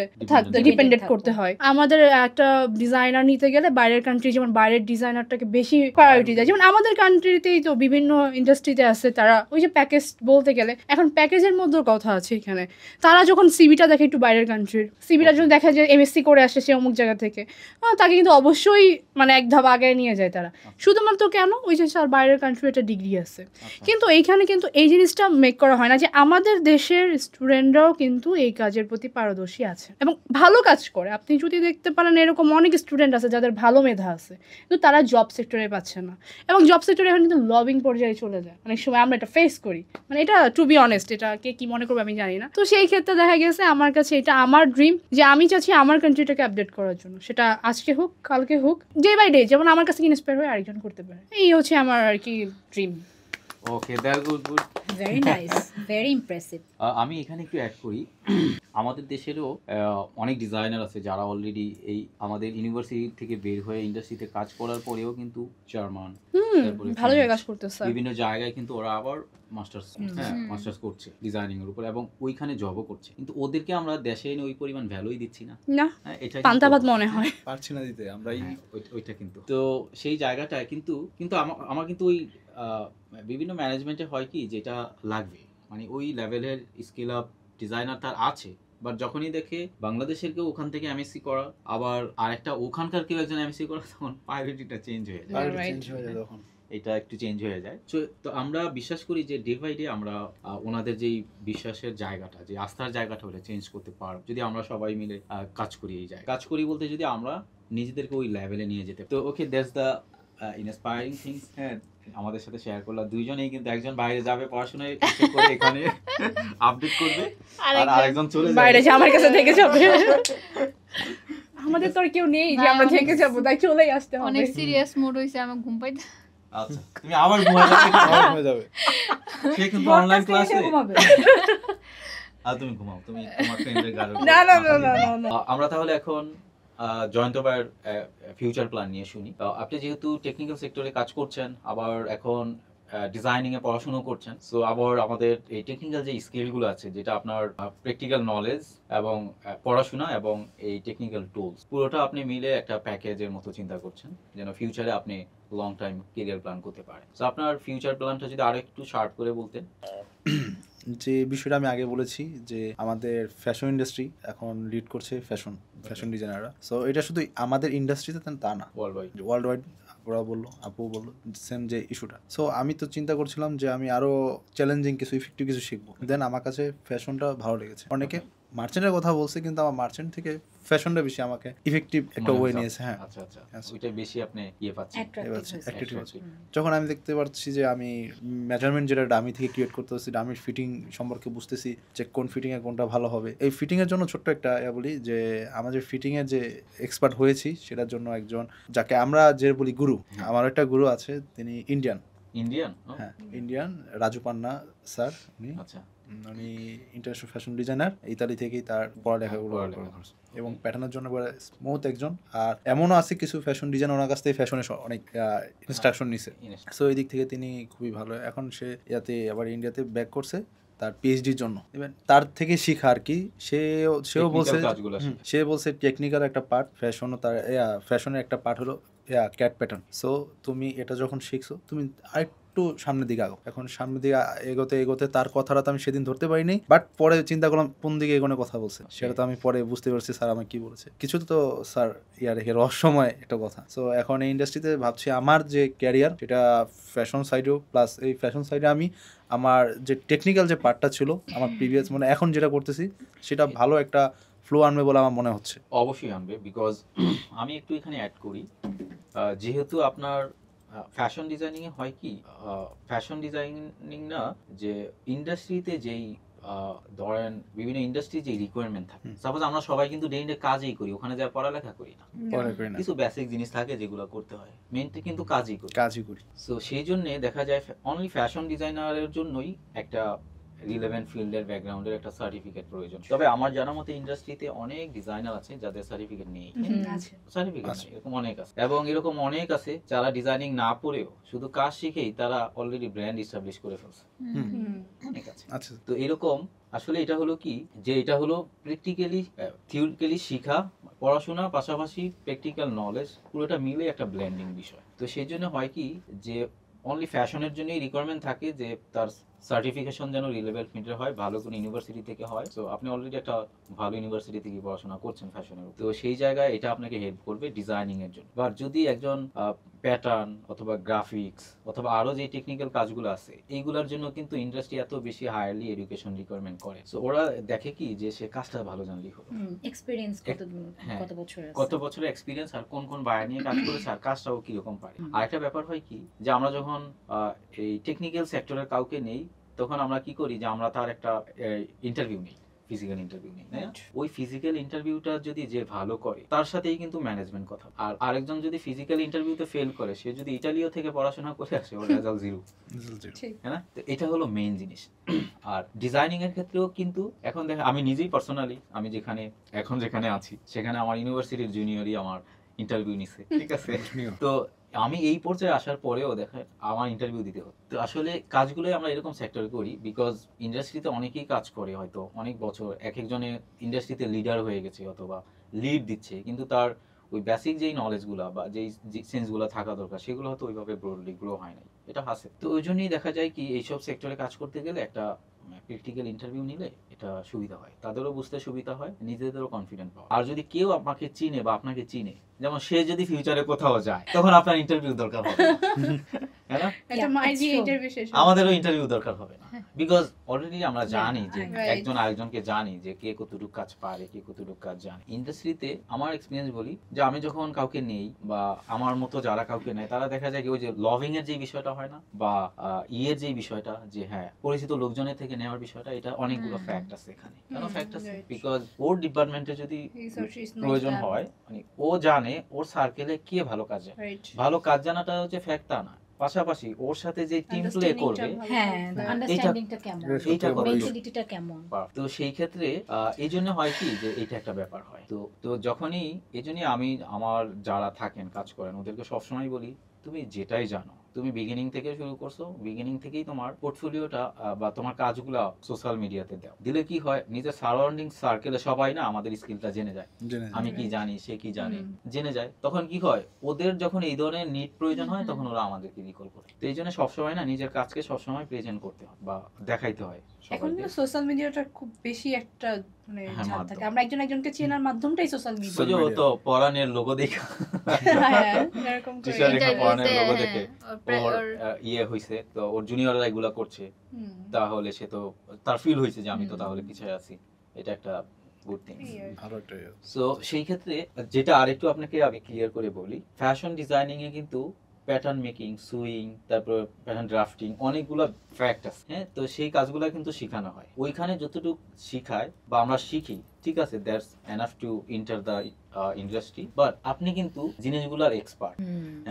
ডিপেন্ডেন্ট করতে হয়। আমাদের একটা ডিজাইনার নিতে গেলে বাইরের কান্ট্রি যেমন বাইরের ডিজাইনারটাকে বেশি প্রায়োরিটি দেয়, যেমন আমাদের কান্ট্রিতেই তো বিভিন্ন ইন্ডাস্ট্রিতে আছে তারা ওই যে প্যাকেজ বলতে গেলে এখন প্যাকেজের মধ্যেও কথা আছে এখানে। তারা যখন সিভিটা দেখে একটু বাইরের কান্ট্রির সিভিটা যখন দেখা যায় এমএসসি করে আসে সে অমুক জায়গা থেকে, তাকে কিন্তু অবশ্যই মানে এক ধাপ আগে নিয়ে যায় তারা, শুধুমাত্র কেন ওই যে স্যার বাইরের কান্ট্রি একটা ডিগ্রি আছে। কিন্তু এইখানে কিন্তু এই জিনিসটা মেক করা হয় না যে আমাদের দেশের স্টুডেন্টরাও কিন্তু এই কাজের প্রতি পারদর্শী আছে এবং ভালো কাজ করে। আপনি যদি দেখতে পারেন এরকম অনেক স্টুডেন্ট আছে যাদের ভালো মেধা আছে কিন্তু তারা জব সেক্টরে পাচ্ছে না, এবং জব সেক্টরে এখন কিন্তু লবিং পর্যায়ে চলে যায় অনেক সময়, আমরা এটা ফেস করি। মানে এটা টু বি অনেস্ট, এটা কে কি মনে করবে আমি জানি না। তো সেই ক্ষেত্রে দেখা গেছে আমার কাছে এটা আমার ড্রিম যে আমি চাচ্ছি আমার কান্ট্রিটাকে আপডেট করার জন্য, সেটা আজকে হোক কালকে হোক, ডে বাই ডে, যেমন আমার কাছে ইন্সপায়ার হয়ে আরেকজন করতে পারে। এই হচ্ছে আমার আর কি dream. Okay, that good. Very nice, very impressive. আমি এখানে একটু অ্যাড করি, আমাদের দেশেরও অনেক ডিজাইনার আছে যারা অলরেডি এই আমাদের ইউনিভার্সিটি থেকে বের হয়ে ইন্ডাস্ট্রিতে কাজ করার পরেও কিন্তু জার্মান, ভালো জায়গায় কাজ করতেছে, বিভিন্ন জায়গায় কিন্তু ওরা আবার মাস্টার্স করছে ডিজাইনিং এর উপর এবং ওইখানে জবও করছে, কিন্তু ওদেরকে আমরা দেশে এনে ওই পরিমাণ ভ্যালুই দিচ্ছি না। এটা পান্তাভাত মনে হয় পারছি না দিতে আমরা। ওইটা কিন্তু তো সেই জায়গাটায় কিন্তু আমার কিন্তু ওই বিভিন্ন ম্যানেজমেন্টে হয় কি যেটা লাগবে, মানে ওই লেভেলের স্কিল আপ ডিজাইনার তার আছে, বাট যখনই দেখে বাংলাদেশের কেউ ওখান থেকে এমএসসি করা আবার আরেকটা ওখানকার কেউ একজন এমএসসি করা, তখন প্রায়োরিটিটা চেঞ্জ হয়ে যায়, এটা একটু চেঞ্জ হয়ে যায়। তো আমরা বিশ্বাস করি যে ডে বাই ডে আমরা ওনাদের যেই বিশ্বাসের জায়গাটা, যে আস্থার জায়গাটা ওটা চেঞ্জ করতে পারব যদি আমরা সবাই মিলে কাজ করি। এই জায়গায় কাজ করি বলতে যদি আমরা নিজেদেরকে ওই লেভেলে নিয়ে যেতে। তো ওকে, দ্যাটস দ্য ইন্সপায়ারিং থিংস। হ্যাঁ, আমাদের সাথে শেয়ার করলাম দুইজনেই, কিন্তু একজন বাইরে যাবে পড়াশোনায় করে এখানে আপডেট করবে, আর আরেকজন চলে যাবে বাইরে, আমার কাছে থেকে যাবে। আমাদের তো আর কেউ নেই যে আমরা থেকে যাবো, তাই চলেই আসতে হবে। অনেক সিরিয়াস মুড হইছে, আমার ঘুম পাইতে। আচ্ছা, তুমি আবার ঘুমায় যাবে, সে কিন্তু অনলাইন ক্লাসে আর তুমি ঘুমাও, তুমি তোমার ফ্রেন্ডের গাড়ি। না, আমরা তাহলে এখন জয়ন্ত ভাইয়ের ফিউচার প্ল্যান নিয়ে শুনি। আপনি যেহেতু টেকনিক্যাল সেক্টরে কাজ করছেন, আবার এখন ডিজাইনিং এ পড়াশোনা করছেন, সো আবার আমাদের এই টেকনিক্যাল যে স্কিলগুলো আছে, যেটা আপনার প্র্যাকটিক্যাল নলেজ এবং পড়াশোনা এবং এই টেকনিক্যাল টুলস, পুরোটা আপনি মিলে একটা প্যাকেজের মতো চিন্তা করছেন যেন ফিউচারে আপনি লং টাইম ক্যারিয়ার প্ল্যান করতে পারেন। সো আপনার ফিউচার প্ল্যানটা যদি আরো একটু শার্প করে বলতেন। যে বিষয়টা আমি আগে বলেছি যে আমাদের ফ্যাশন ইন্ডাস্ট্রি এখন লিড করছে ফ্যাশন ডিজাইনাররা। সো এটা শুধু আমাদের ইন্ডাস্ট্রিতে তা না, ওয়ার্ল্ড ওয়াইড। ওরা বললো, আপু বললো সেম যে ইস্যুটা। সো আমি তো চিন্তা করছিলাম যে আমি আরো চ্যালেঞ্জিং কিছু, ইফেক্টিভ কিছু শিখবো। দেন আমার কাছে ফ্যাশনটা ভালো লেগেছে। অনেকে মার্চেন্টের কথা বলছে, কিন্তু আমার মার্চেন্ট থেকে ফ্যাশনটা বেশি আমাকে ইফেক্টিভ একটা ওয়ে নিয়েছে। হ্যাঁ, আচ্ছা, ওইটা বেশি আপনি পাচ্ছেন। যখন আমি দেখতে পাচ্ছি যে আমি মেজারমেন্ট যেটা ডামি থেকে ক্রিয়েট করতে হচ্ছে, ডামির ফিটিং সম্পর্কে বুঝতেছি যে কোন ফিটিং এ কোনটা ভালো হবে। এই ফিটিং এর জন্য ছোট্ট একটা বলি যে আমরা যে ফিটিং এর যে এক্সপার্ট হয়েছি, সেটার জন্য একজন যাকে আমরা যে বলি গুরু, আমার একটা গুরু আছে, তিনি ইন্ডিয়ান, হ্যাঁ ইন্ডিয়ান, রাজু পান্না স্যার। উনি ইন্টারন্যাশনাল ফ্যাশন ডিজাইনার, ইতালি থেকেই তার পড়ালেখাগুলো এবং প্যাটার্নের জন্য স্মুথ একজন। আর এমনও আছে কিছু ফ্যাশন ডিজাইন ওনার কাছ থেকে ফ্যাশনের অনেক ইনস্ট্রাকশন নিছে। সো এই দিক থেকে তিনি খুবই ভালো। এখন সে আবার ইন্ডিয়াতে ব্যাক করছে তার পিএইচডির জন্য। ইভেন তার থেকে শিখা আর কি, সে বলছে টেকনিক্যাল একটা পার্ট ফ্যাশনও, তার ফ্যাশনের একটা পার্ট হলো ক্যাট প্যাটার্ন। সো তুমি এটা যখন শিখছো, তুমি আরেকটু সামনের দিকে আগো। এখন সামনের দিকে এগোতে তার কথাটা তো আমি সেদিন ধরতে পারিনি, বাট পরে চিন্তা করলাম কোন দিকে এগোনোর কথা বলছে, সেটা তো আমি পরে বুঝতে পারছি স্যার আমাকে কি বলেছে। কিছু তো স্যার রহস্যময় একটা কথা। সো এখন এই ইন্ডাস্ট্রিতে ভাবছি আমার যে ক্যারিয়ার, সেটা ফ্যাশন সাইডেও, প্লাস এই ফ্যাশন সাইডে আমি আমার যে টেকনিক্যাল যে পার্টটা ছিল আমার প্রিভিয়াস, মানে এখন যেটা করতেছি, সেটা ভালো একটা ফ্লো আনবে বলে আমার মনে হচ্ছে। অবশ্যই আনবে, বিকজ আমি একটু এখানে অ্যাড করি, যেহেতু আপনার ফ্যাশন ডিজাইনিংয়ে হয় কি, ফ্যাশন ডিজাইনিং না, যে ইন্ডাস্ট্রিতে যেই ধরেন বিভিন্ন ইন্ডাস্ট্রি যে রিকোয়ারমেন্ট থাকে, সাপোজ আমরা সবাই কিন্তু ডে টু কাজই করি, ওখানে যা পড়ালেখা করি না, কিছু বেসিক জিনিস থাকে যেগুলো করতে হয়, মেইনলি কিন্তু কাজই করি। সো সেই জন্য দেখা যায় অনলি ফ্যাশন ডিজাইনারের জন্যই একটা রিলেভেন্ট ফিল্ডের ব্যাকগ্রাউন্ডের একটা সার্টিফিকেট প্রয়োজন। তবে আমার জানা মতে ইন্ডাস্ট্রিতে অনেক ডিজাইনার আছে যাদের সার্টিফিকেট নেই, সার্টিফিকেট নেই, এরকম অনেক আছে। এবং এরকম অনেক আছে যারা ডিজাইনিং না পড়েও শুধু কাজ শিখেই তারা অলরেডি ব্র্যান্ড এস্টাবলিশ করে ফেলছে, অনেক আছে। আচ্ছা, তো এরকম আসলে এটা হলো কি, যে এটা হলো প্র্যাকটিক্যালি থিওরিক্যালি শিখা, পড়াশোনা পাশাপাশি প্র্যাকটিক্যাল নলেজ পুরোটা মিলে একটা ব্লেন্ডিং বিষয়। তো সেই জন্য হয় কি, যে অনলি ফ্যাশনের জন্যই রিকোয়ারমেন্ট থাকে যে তার সার্টিফিকেশন যেন রিলেভেন্ট ফিল্ডের হয়, ভালো কোনো ইউনিভার্সিটি থেকে হয়। তো আপনি অলরেডি একটা ভালো ইউনিভার্সিটি থেকে পড়াশোনা করছেন ফ্যাশনের, তো সেই জায়গায় এটা আপনাকে হেল্প করবে ডিজাইনিং এর জন্য। বা যদি একজন প্যাটার্ন অথবা গ্রাফিক্স অথবা আরো যে টেকনিক্যাল কাজগুলো আছে, এইগুলোর জন্য কিন্তু ইন্ডাস্ট্রি এত বেশি হায়ারলি এডুকেশন রিকোয়ারমেন্ট করে। সো ওরা দেখে কি, যে সে কাজটা ভালো জানলেই হলো, এক্সপেরিয়েন্স কত বছরের এক্সপিরিয়েন্স আর কোন কোন বায়ার নিয়ে কাজ করেছে আর কাজটাও কিরকম পারে। আরেকটা ব্যাপার হয় কি, যে আমরা যখন এই টেকনিক্যাল সেক্টরের কাউকে নেই, তখন আমরা কি করি, যে আমরা তার একটা ইন্টারভিউ নেই, ফিজিক্যাল ইন্টারভিউ নেই, তাই না? ওই ফিজিক্যাল ইন্টারভিউটা যদি যে ভালো করে তার সাথেই কিন্তু ম্যানেজমেন্ট কথা। আর আরেকজন যদি ফিজিক্যাল ইন্টারভিউতে ফেল করে, সে যদি ইটালিও থেকে পড়াশোনা করে আসে, ওর রেজাল্ট জিরো, তাই না? তো এটা হলো মেইন জিনিস। আর ডিজাইনিং এর ক্ষেত্রেও কিন্তু এখন দেখেন, আমি নিজেই পার্সোনালি আমি যেখানে আছি, সেখানে আমার ইউনিভার্সিটির জুনিয়রই আমার ইন্টারভিউ নিছে, ঠিক আছে? তো আমি এই পর্যায়ে আসার পরেও দেখেন আমার ইন্টারভিউ দিতে হতো। তো আসলে কাজগুলোই আমরা এরকম সেক্টরে করি, বিকজ ইন্ডাস্ট্রিতে অনেকেই কাজ করে, হয়তো অনেক বছর এক একজনে ইন্ডাস্ট্রিতে লিডার হয়ে গেছে অথবা লিড দিচ্ছে, কিন্তু তার ওই বেসিক যেই নলেজগুলো বা যেই সেন্সগুলো থাকা দরকার, সেগুলো হয়তো ওইভাবে ব্রডলি গ্রো হয় নাই, এটা আছে। তো ওই জন্যই দেখা যায় কি, এইসব সেক্টরে কাজ করতে গেলে একটা প্র্যাকটিক্যাল ইন্টারভিউ নিলে এটা সুবিধা হয়, তাদেরও বুঝতে সুবিধা হয়, নিজেদেরও কনফিডেন্ট পাওয়া। আর যদি কেউ আমাকে চিনে বা আপনাকে চিনে, যেমন সে যদি ফিউচারে কোথাও যায়, তখন আপনার ইন্টারভিউ দরকার হবে, তাই না? আমাদেরও ইন্টারভিউ দরকার হবে না, বিকজ অলরেডি আমরা জানি যে একজন আরেকজনকে জানি যে কে কতটুকু কাজ পারে, কে কতটুকু কাজ জানে। ইন্ডাস্ট্রিতে আমার এক্সপিরিয়েন্স বলি, যে আমি যখন কাউকে নেই বা আমার মতো যারা কাউকে নেয়, তারা দেখা যায় কি, ওই যে লভিং এর যে বিষয়টা হয় না, বা ইয়ের যে বিষয়টা, যে হ্যাঁ পরিচিত লোকজনের থেকে নেওয়ার বিষয়টা, এটা অনেকগুলো ফ্যাক্ট আছে এখানে। কেন ফ্যাক্ট আছে? বিকজ ওর ডিপার্টমেন্টে যদি প্রয়োজন হয়, মানে ও জানে ওর সার্কেলে কে ভালো কাজ জানে। ভালো কাজ জানাটা হচ্ছে ফ্যাক্ট তা না, পাশাপাশি ওর সাথে যে টিম প্লে করবে, তো সেই ক্ষেত্রে এই জন্য হয় কি, যে এটা একটা ব্যাপার হয়। তো যখনই এই জন্য আমি আমার যারা থাকেন কাজ করেন, ওদেরকে সবসময় বলি, তুমি যেটাই জানো, তুমি বিগিনিং থেকে শুরু করছো, বিগিনিং থেকেই তোমার পোর্টফোলিওটা বা তোমার কাজগুলো সোশ্যাল মিডিয়াতে দাও। দিলে কি হয়, নিজের সারাউন্ডিং সার্কেলে সবাই না আমাদের স্কিলটা জেনে যায়, আমি কি জানি, সে কি জানে, জেনে যায়। তখন কি হয়, ওদের যখন এই ধরনের নিড প্রয়োজন হয়, তখন ওরা আমাদেরকে রিকল করে। তো এই জন্য সবসময় না নিজের কাজকে সবসময় প্রেজেন্ট করতে হয় বা দেখাইতে হয়। এখন সোশ্যাল মিডিয়াটা খুব বেশি একটা মানে ঝাল থাকে, আমরা একজনকে চেনার মাধ্যমটাই সোশ্যাল মিডিয়া। ও তো পরানের লোগো দেখে, এরকম পরানের লোগো দেখে ওর ইয়ে হইছে, তো ওর জুনিয়ররা এগুলা করছে, তাহলে সে তো তার ফিল হইছে যে আমি তো তাহলে পিছিয়ে আছি, এটা একটা গুড থিং। সো সেই ক্ষেত্রে যেটা আরেকটু আপনাকে আমি ক্লিয়ার করে বলি, ফ্যাশন ডিজাইনিং এ কিন্তু প্যাটার্ন মেকিং, সুইং, তারপর প্যাটার্ন ড্রাফটিং, অনেকগুলো ফ্যাক্ট আছে, হ্যাঁ? তো সেই কাজগুলো কিন্তু শেখানো হয়। ওইখানে যতটুকু শিখায় বা আমরা শিখি, ঠিক আছে, that's enough to enter the industry. But আপনি কিন্তু জিনিসগুলোর এক্সপার্ট,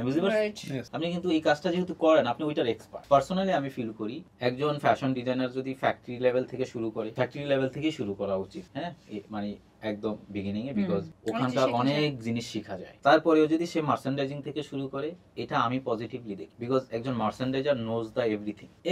বুঝতে পারছেন? আপনি কিন্তু এই কাজটা যেহেতু করেন, আপনি ওইটার এক্সপার্ট। পার্সোনালি আমি ফিল করি, একজন ফ্যাশন ডিজাইনার যদি ফ্যাক্টরি লেভেল থেকে শুরু করে, ফ্যাক্টরি লেভেল থেকেই শুরু করা উচিত, হ্যাঁ, মানে একদম বিগিনিং এ, বিকজ ওখানকার অনেক জিনিস শেখা যায়। তারপরেও যদি সে মার্চেন্ডাইজিং থেকে শুরু করে, এটা আমি পজিটিভলি দেখি, বিকজ একজন মার্চেন্ডাইজার নোজ দ্য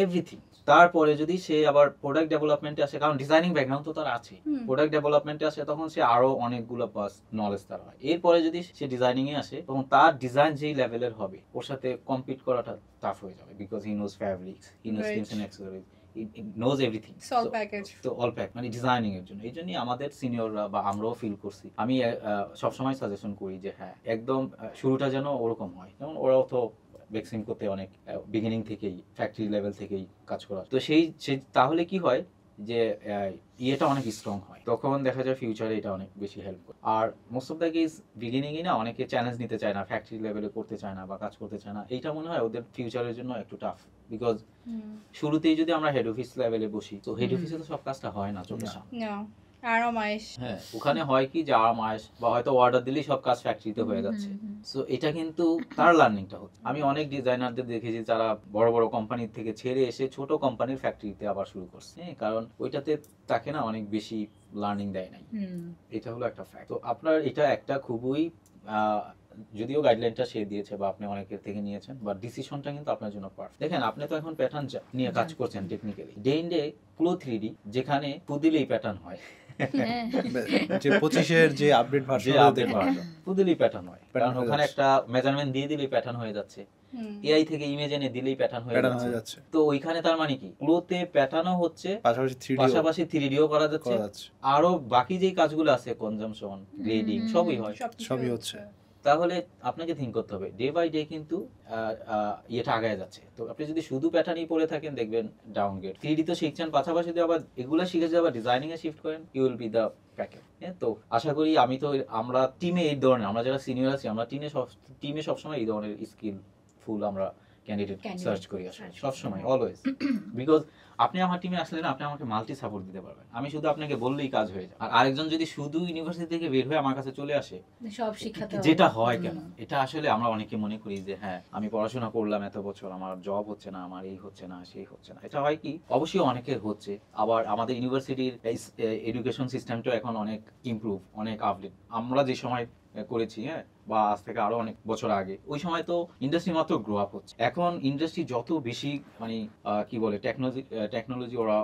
এভরিথিং। তারপরে যদি সে আবার প্রোডাক্ট ডেভেলপমেন্টে আসে, কারণ ডিজাইনিং ব্যাকগ্রাউন্ড তো তার আছে, প্রোডাক্ট ডেভেলপমেন্টে আসে, তখন সে আরো অনেকগুলো বাস নলেজ তার হয়। এরপরে যদি সে ডিজাইনিং এ আসে, তখন তার ডিজাইন যেই লেভেলের হবে, ওর সাথে কম্পিট করাটা টাফ হয়ে যাবে, because he knows fabrics, he knows skins and accessories, knows everything, তো অল প্যাক, মানে ডিজাইনিং এর জন্য। এই জন্যই আমাদের সিনিয়ররা বা আমরাও ফিল করছি, আমি সবসময় সাজেশন করি যে হ্যাঁ, একদম শুরুটা যেন ওরকম হয়, যেমন ওরাও তো ভ্যাকসিন করতে অনেক বিগিনিং থেকেই ফ্যাক্টরি লেভেল থেকেই কাজ করা। তো সেই তাহলে কি হয়, যে ইয়েটা অনেক স্ট্রং হয়, তখন দেখা যায় ফিউচারে এটা অনেক বেশি হেল্প করে। আর মোস্ট অফ দ্য কেস বিগিনিংই না অনেকে চ্যালেঞ্জ নিতে চায় না, ফ্যাক্টরি লেভেলে করতে চায় না বা কাজ করতে চায় না। এইটা মনে হয় ওদের ফিউচারের জন্য একটু টাফ, বিকজ শুরুতেই যদি আমরা হেড অফিস লেভেলে বসি, তো হেড অফিসে তো সব কাজটা হয় না চোখের সামনে। আরো মাস হ্যাঁ, ওখানে হয় কি যে আর মাস বা হয়তো অর্ডার দিলেই সব কাজ ফ্যাক্টরিতে হয়ে যাচ্ছে। সো এটা কিন্তু তার লার্নিংটা হচ্ছে। আমি অনেক ডিজাইনারদের দেখেছি যারা বড় বড় কোম্পানি থেকে ছেড়ে এসে ছোট কোম্পানির ফ্যাক্টরিতে আবার শুরু করছে, হ্যাঁ, কারণ ওইটাতে তাকে না অনেক বেশি লার্নিং দেয় নাই। এটা হলো একটা ফ্যাক্ট। তো আপনার এটা একটা খুবই যদিও গাইডলাইনটা সে দিয়েছে বা আপনি অনেকের থেকে নিয়েছেন, বা ডিসিশনটা কিন্তু আপনার জন্য পারফেক্ট। দেখেন, আপনি তো এখন প্যাটার্ন নিয়ে কাজ করছেন technically, day in day CLO 3D, যেখানে ফুদিলেই প্যাটার্ন হয়, যে 25 যে আপডেট ভার্সন ফুদিলেই প্যাটার্ন হয়, কারণ ওখানে একটা মেজারমেন্ট দিয়ে দিলেই প্যাটার্ন হয়ে যাচ্ছে, এআই থেকে ইমেজ এনে দিলেই প্যাটার্ন হয়ে যাচ্ছে। তো ওইখানে তার মানে কি, ক্লোতে প্যাটার্নও হচ্ছে, পাশাপাশি 3Dও করা যাচ্ছে, আরো বাকি যে কাজগুলো আছে কনজাম্পশন, গ্রেডিং, সবই হচ্ছে। তাহলে আপনাকে থিঙ্ক করতে হবে ডে বাই ডে কিন্তু ইয়েটা আগায় যাচ্ছে। তো আপনি যদি শুধু প্যাটার্নই পড়ে থাকেন দেখবেন ডাউনগ্রেড। 3D তো শিখছেন, পাশাপাশি যদি আবার এগুলা শিখে যদি আবার ডিজাইনিং এ শিফট করেন, you will be the packet. তো আশা করি আমরা টিমে এই ধরনের, আমরা যারা সিনিয়র আছি, আমরা টিমে সবসময় এই ধরনের স্কিলফুল আমরা ক্যান্ডিডেট সার্চ করি আসলে সবসময়, অলওয়েজ। বিকজ আপনি আমার টিমে আসলে না, আপনি আমাকে মাল্টি সাপোর্ট দিতে পারবেন। আমি শুধু আপনাকে বললেই কাজ হয়ে যায়। আর আরেকজন যদি শুধু ইউনিভার্সিটি থেকে বের হয়ে আমার কাছে চলে আসে, সব শিক্ষাতে যেটা হয় কেন, এটা আসলে আমরা অনেকে মনে করি যে হ্যাঁ, আমি পড়াশোনা করলাম এত বছর, আমার জব হচ্ছে না, আমার এই হচ্ছে না, সেই হচ্ছে না। এটা হয় কি, অবশ্যই অনেকের হচ্ছে। আবার আমাদের ইউনিভার্সিটির এডুকেশন সিস্টেমটা এখন অনেক ইমপ্রুভ, অনেক আপডেট। আমরা যে সময় করেছি, হ্যাঁ, বা আজ থেকে আরো অনেক বছর আগে, ওই সময় তো ইন্ডাস্ট্রি মাত্র গ্রো আপ হচ্ছে। এখন ইন্ডাস্ট্রি যত বেশি মানে কি বলে টেকনোলজি ওরা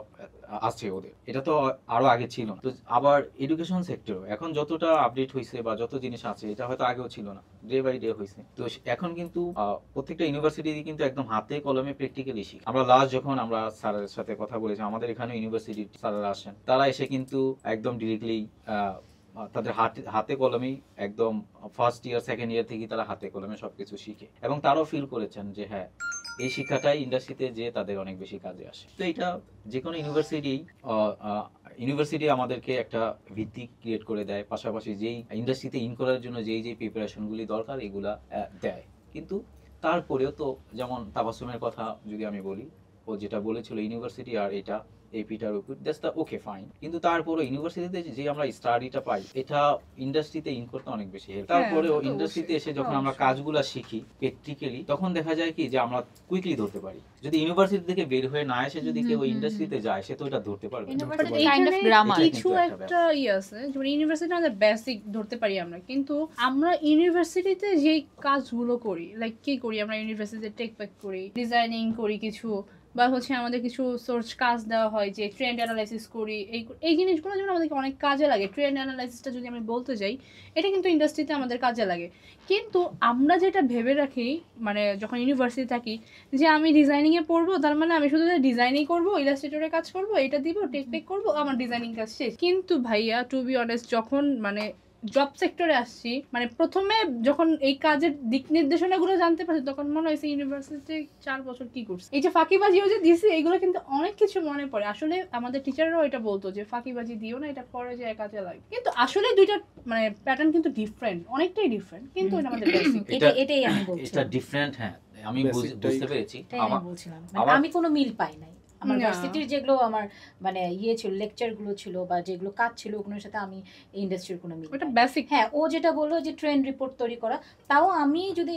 আসছে ওদের, এটা তো আরো আগে ছিল। তো আবার এডুকেশন সেক্টরও এখন যতটা আপডেট হয়েছে বা যত জিনিস আছে, এটা হয়তো আগেও ছিল না, ডে বাই ডে হয়েছে। তো এখন কিন্তু প্রত্যেকটা ইউনিভার্সিটি কিন্তু একদম হাতে কলমে প্র্যাকটিক্যালি শিখে। আমরা লাস্ট যখন আমরা স্যারের সাথে কথা বলেছি, আমাদের এখানে ইউনিভার্সিটি স্যারেরা আসেন, তারা এসে কিন্তু একদম ডিরেক্টলি তাদের হাতে কলমেই একদম ফার্স্ট ইয়ার সেকেন্ড ইয়ার থেকে তারা হাতে কলমে সবকিছু শিখে, এবং তারাও ফিল করেছেন যে হ্যাঁ, এই শিক্ষাটাই ইন্ডাস্ট্রিতে যে তাদের অনেক বেশি কাজে আসে। তো এটা যে কোনো ইউনিভার্সিটি আমাদেরকে একটা ভিত্তি ক্রিয়েট করে দেয়, পাশাপাশি যেই ইন্ডাস্ট্রিতে ইন করার জন্য যেই প্রিপারেশনগুলি দরকার এগুলা দেয়। কিন্তু তারপরেও তো, যেমন তাবাসসুমের কথা যদি আমি বলি, ও যেটা বলেছিল ইউনিভার্সিটি আর এটা এপিটার উপর, দ্যাটস দ্য ওকে ফাইন। কিন্তু তারপরে ইউনিভার্সিটিতে যে আমরা স্টাডিটা পাই, এটা ইন্ডাস্ট্রিতে ইন করতে অনেক বেশি হেল্প। তারপরেও ইন্ডাস্ট্রিতে এসে যখন আমরা কাজগুলো শিখি প্র্যাকটিক্যালি, তখন দেখা যায় কি যে আমরা কুইকলি ধরতে পারি। যদি ইউনিভার্সিটি থেকে বের হয়ে না এসে যদি কেউ ইন্ডাস্ট্রিতে যায়, সে তো এটা ধরতে পারবে না। কিছু একটা আছে, যেমন ইউনিভার্সিটি আমাদের বেসিক ধরতে পারি আমরা, কিন্তু আমরা ইউনিভার্সিটিতে যে কাজগুলো করি, লাইক কি করি আমরা ইউনিভার্সিটিতে টেক প্যাক করি, ডিজাইনিং করি কিছু, বা হচ্ছে আমাদের কিছু সোর্স কাজ দেওয়া হয় যে ট্রেন্ড অ্যানালাইসিস করি, এই জিনিসগুলো যেমন আমাদেরকে অনেক কাজে লাগে। ট্রেন্ড অ্যানালাইসিসটা যদি আমি বলতে যাই, এটা কিন্তু ইন্ডাস্ট্রিতে আমাদের কাজে লাগে। কিন্তু আমরা যেটা ভেবে রাখি, মানে যখন ইউনিভার্সিটি থাকি, যে আমি ডিজাইনিংয়ে পড়বো, তার মানে আমি শুধু ডিজাইনিং করবো, ইলাস্ট্রেটরে কাজ করবো, এটা দিব, টেক পেক করবো, আমার ডিজাইনিং কাজ শেষ। কিন্তু ভাইয়া, টু বি অনেস্ট, যখন মানে জব সেক্টরে আসছি, মানে প্রথমে যখন এই কাজের দিক নির্দেশনাগুলো জানতে পারছি, তখন মনে হয়েছে ইউনিভার্সিটিতে 4 বছর কি করছে। এই যে ফাঁকিবাজিও যে দিছি, এগুলো কিন্তু অনেক কিছু মনে পড়ে। আসলে আমাদের টিচাররাও এটা বলতো যে ফাঁকিবাজি দিও না, এটা পরে যে কাজে লাগে। কিন্তু আসলে দুইটা মানে প্যাটার্ন কিন্তু ডিফারেন্ট, অনেকটাই ডিফারেন্ট, কিন্তু এটা আমাদের বেসিক। এটাই আমি বলছি, এটা ডিফারেন্ট। হ্যাঁ, আমি বুঝতে পেরেছি। আমি কোনো মিল পাই নাই আমার ভার্সিটির যেগুলো আমার মানে ছিল, লেকচার গুলো ছিল বা যেগুলো কাজ ছিল, ওগুলোর সাথে আমি ইন্ডাস্ট্রির কোনো মিল। ওটা বেসিক। হ্যাঁ, ও যেটা বললো যে ট্রেন্ড রিপোর্ট তৈরি করা, তাও আমি যদি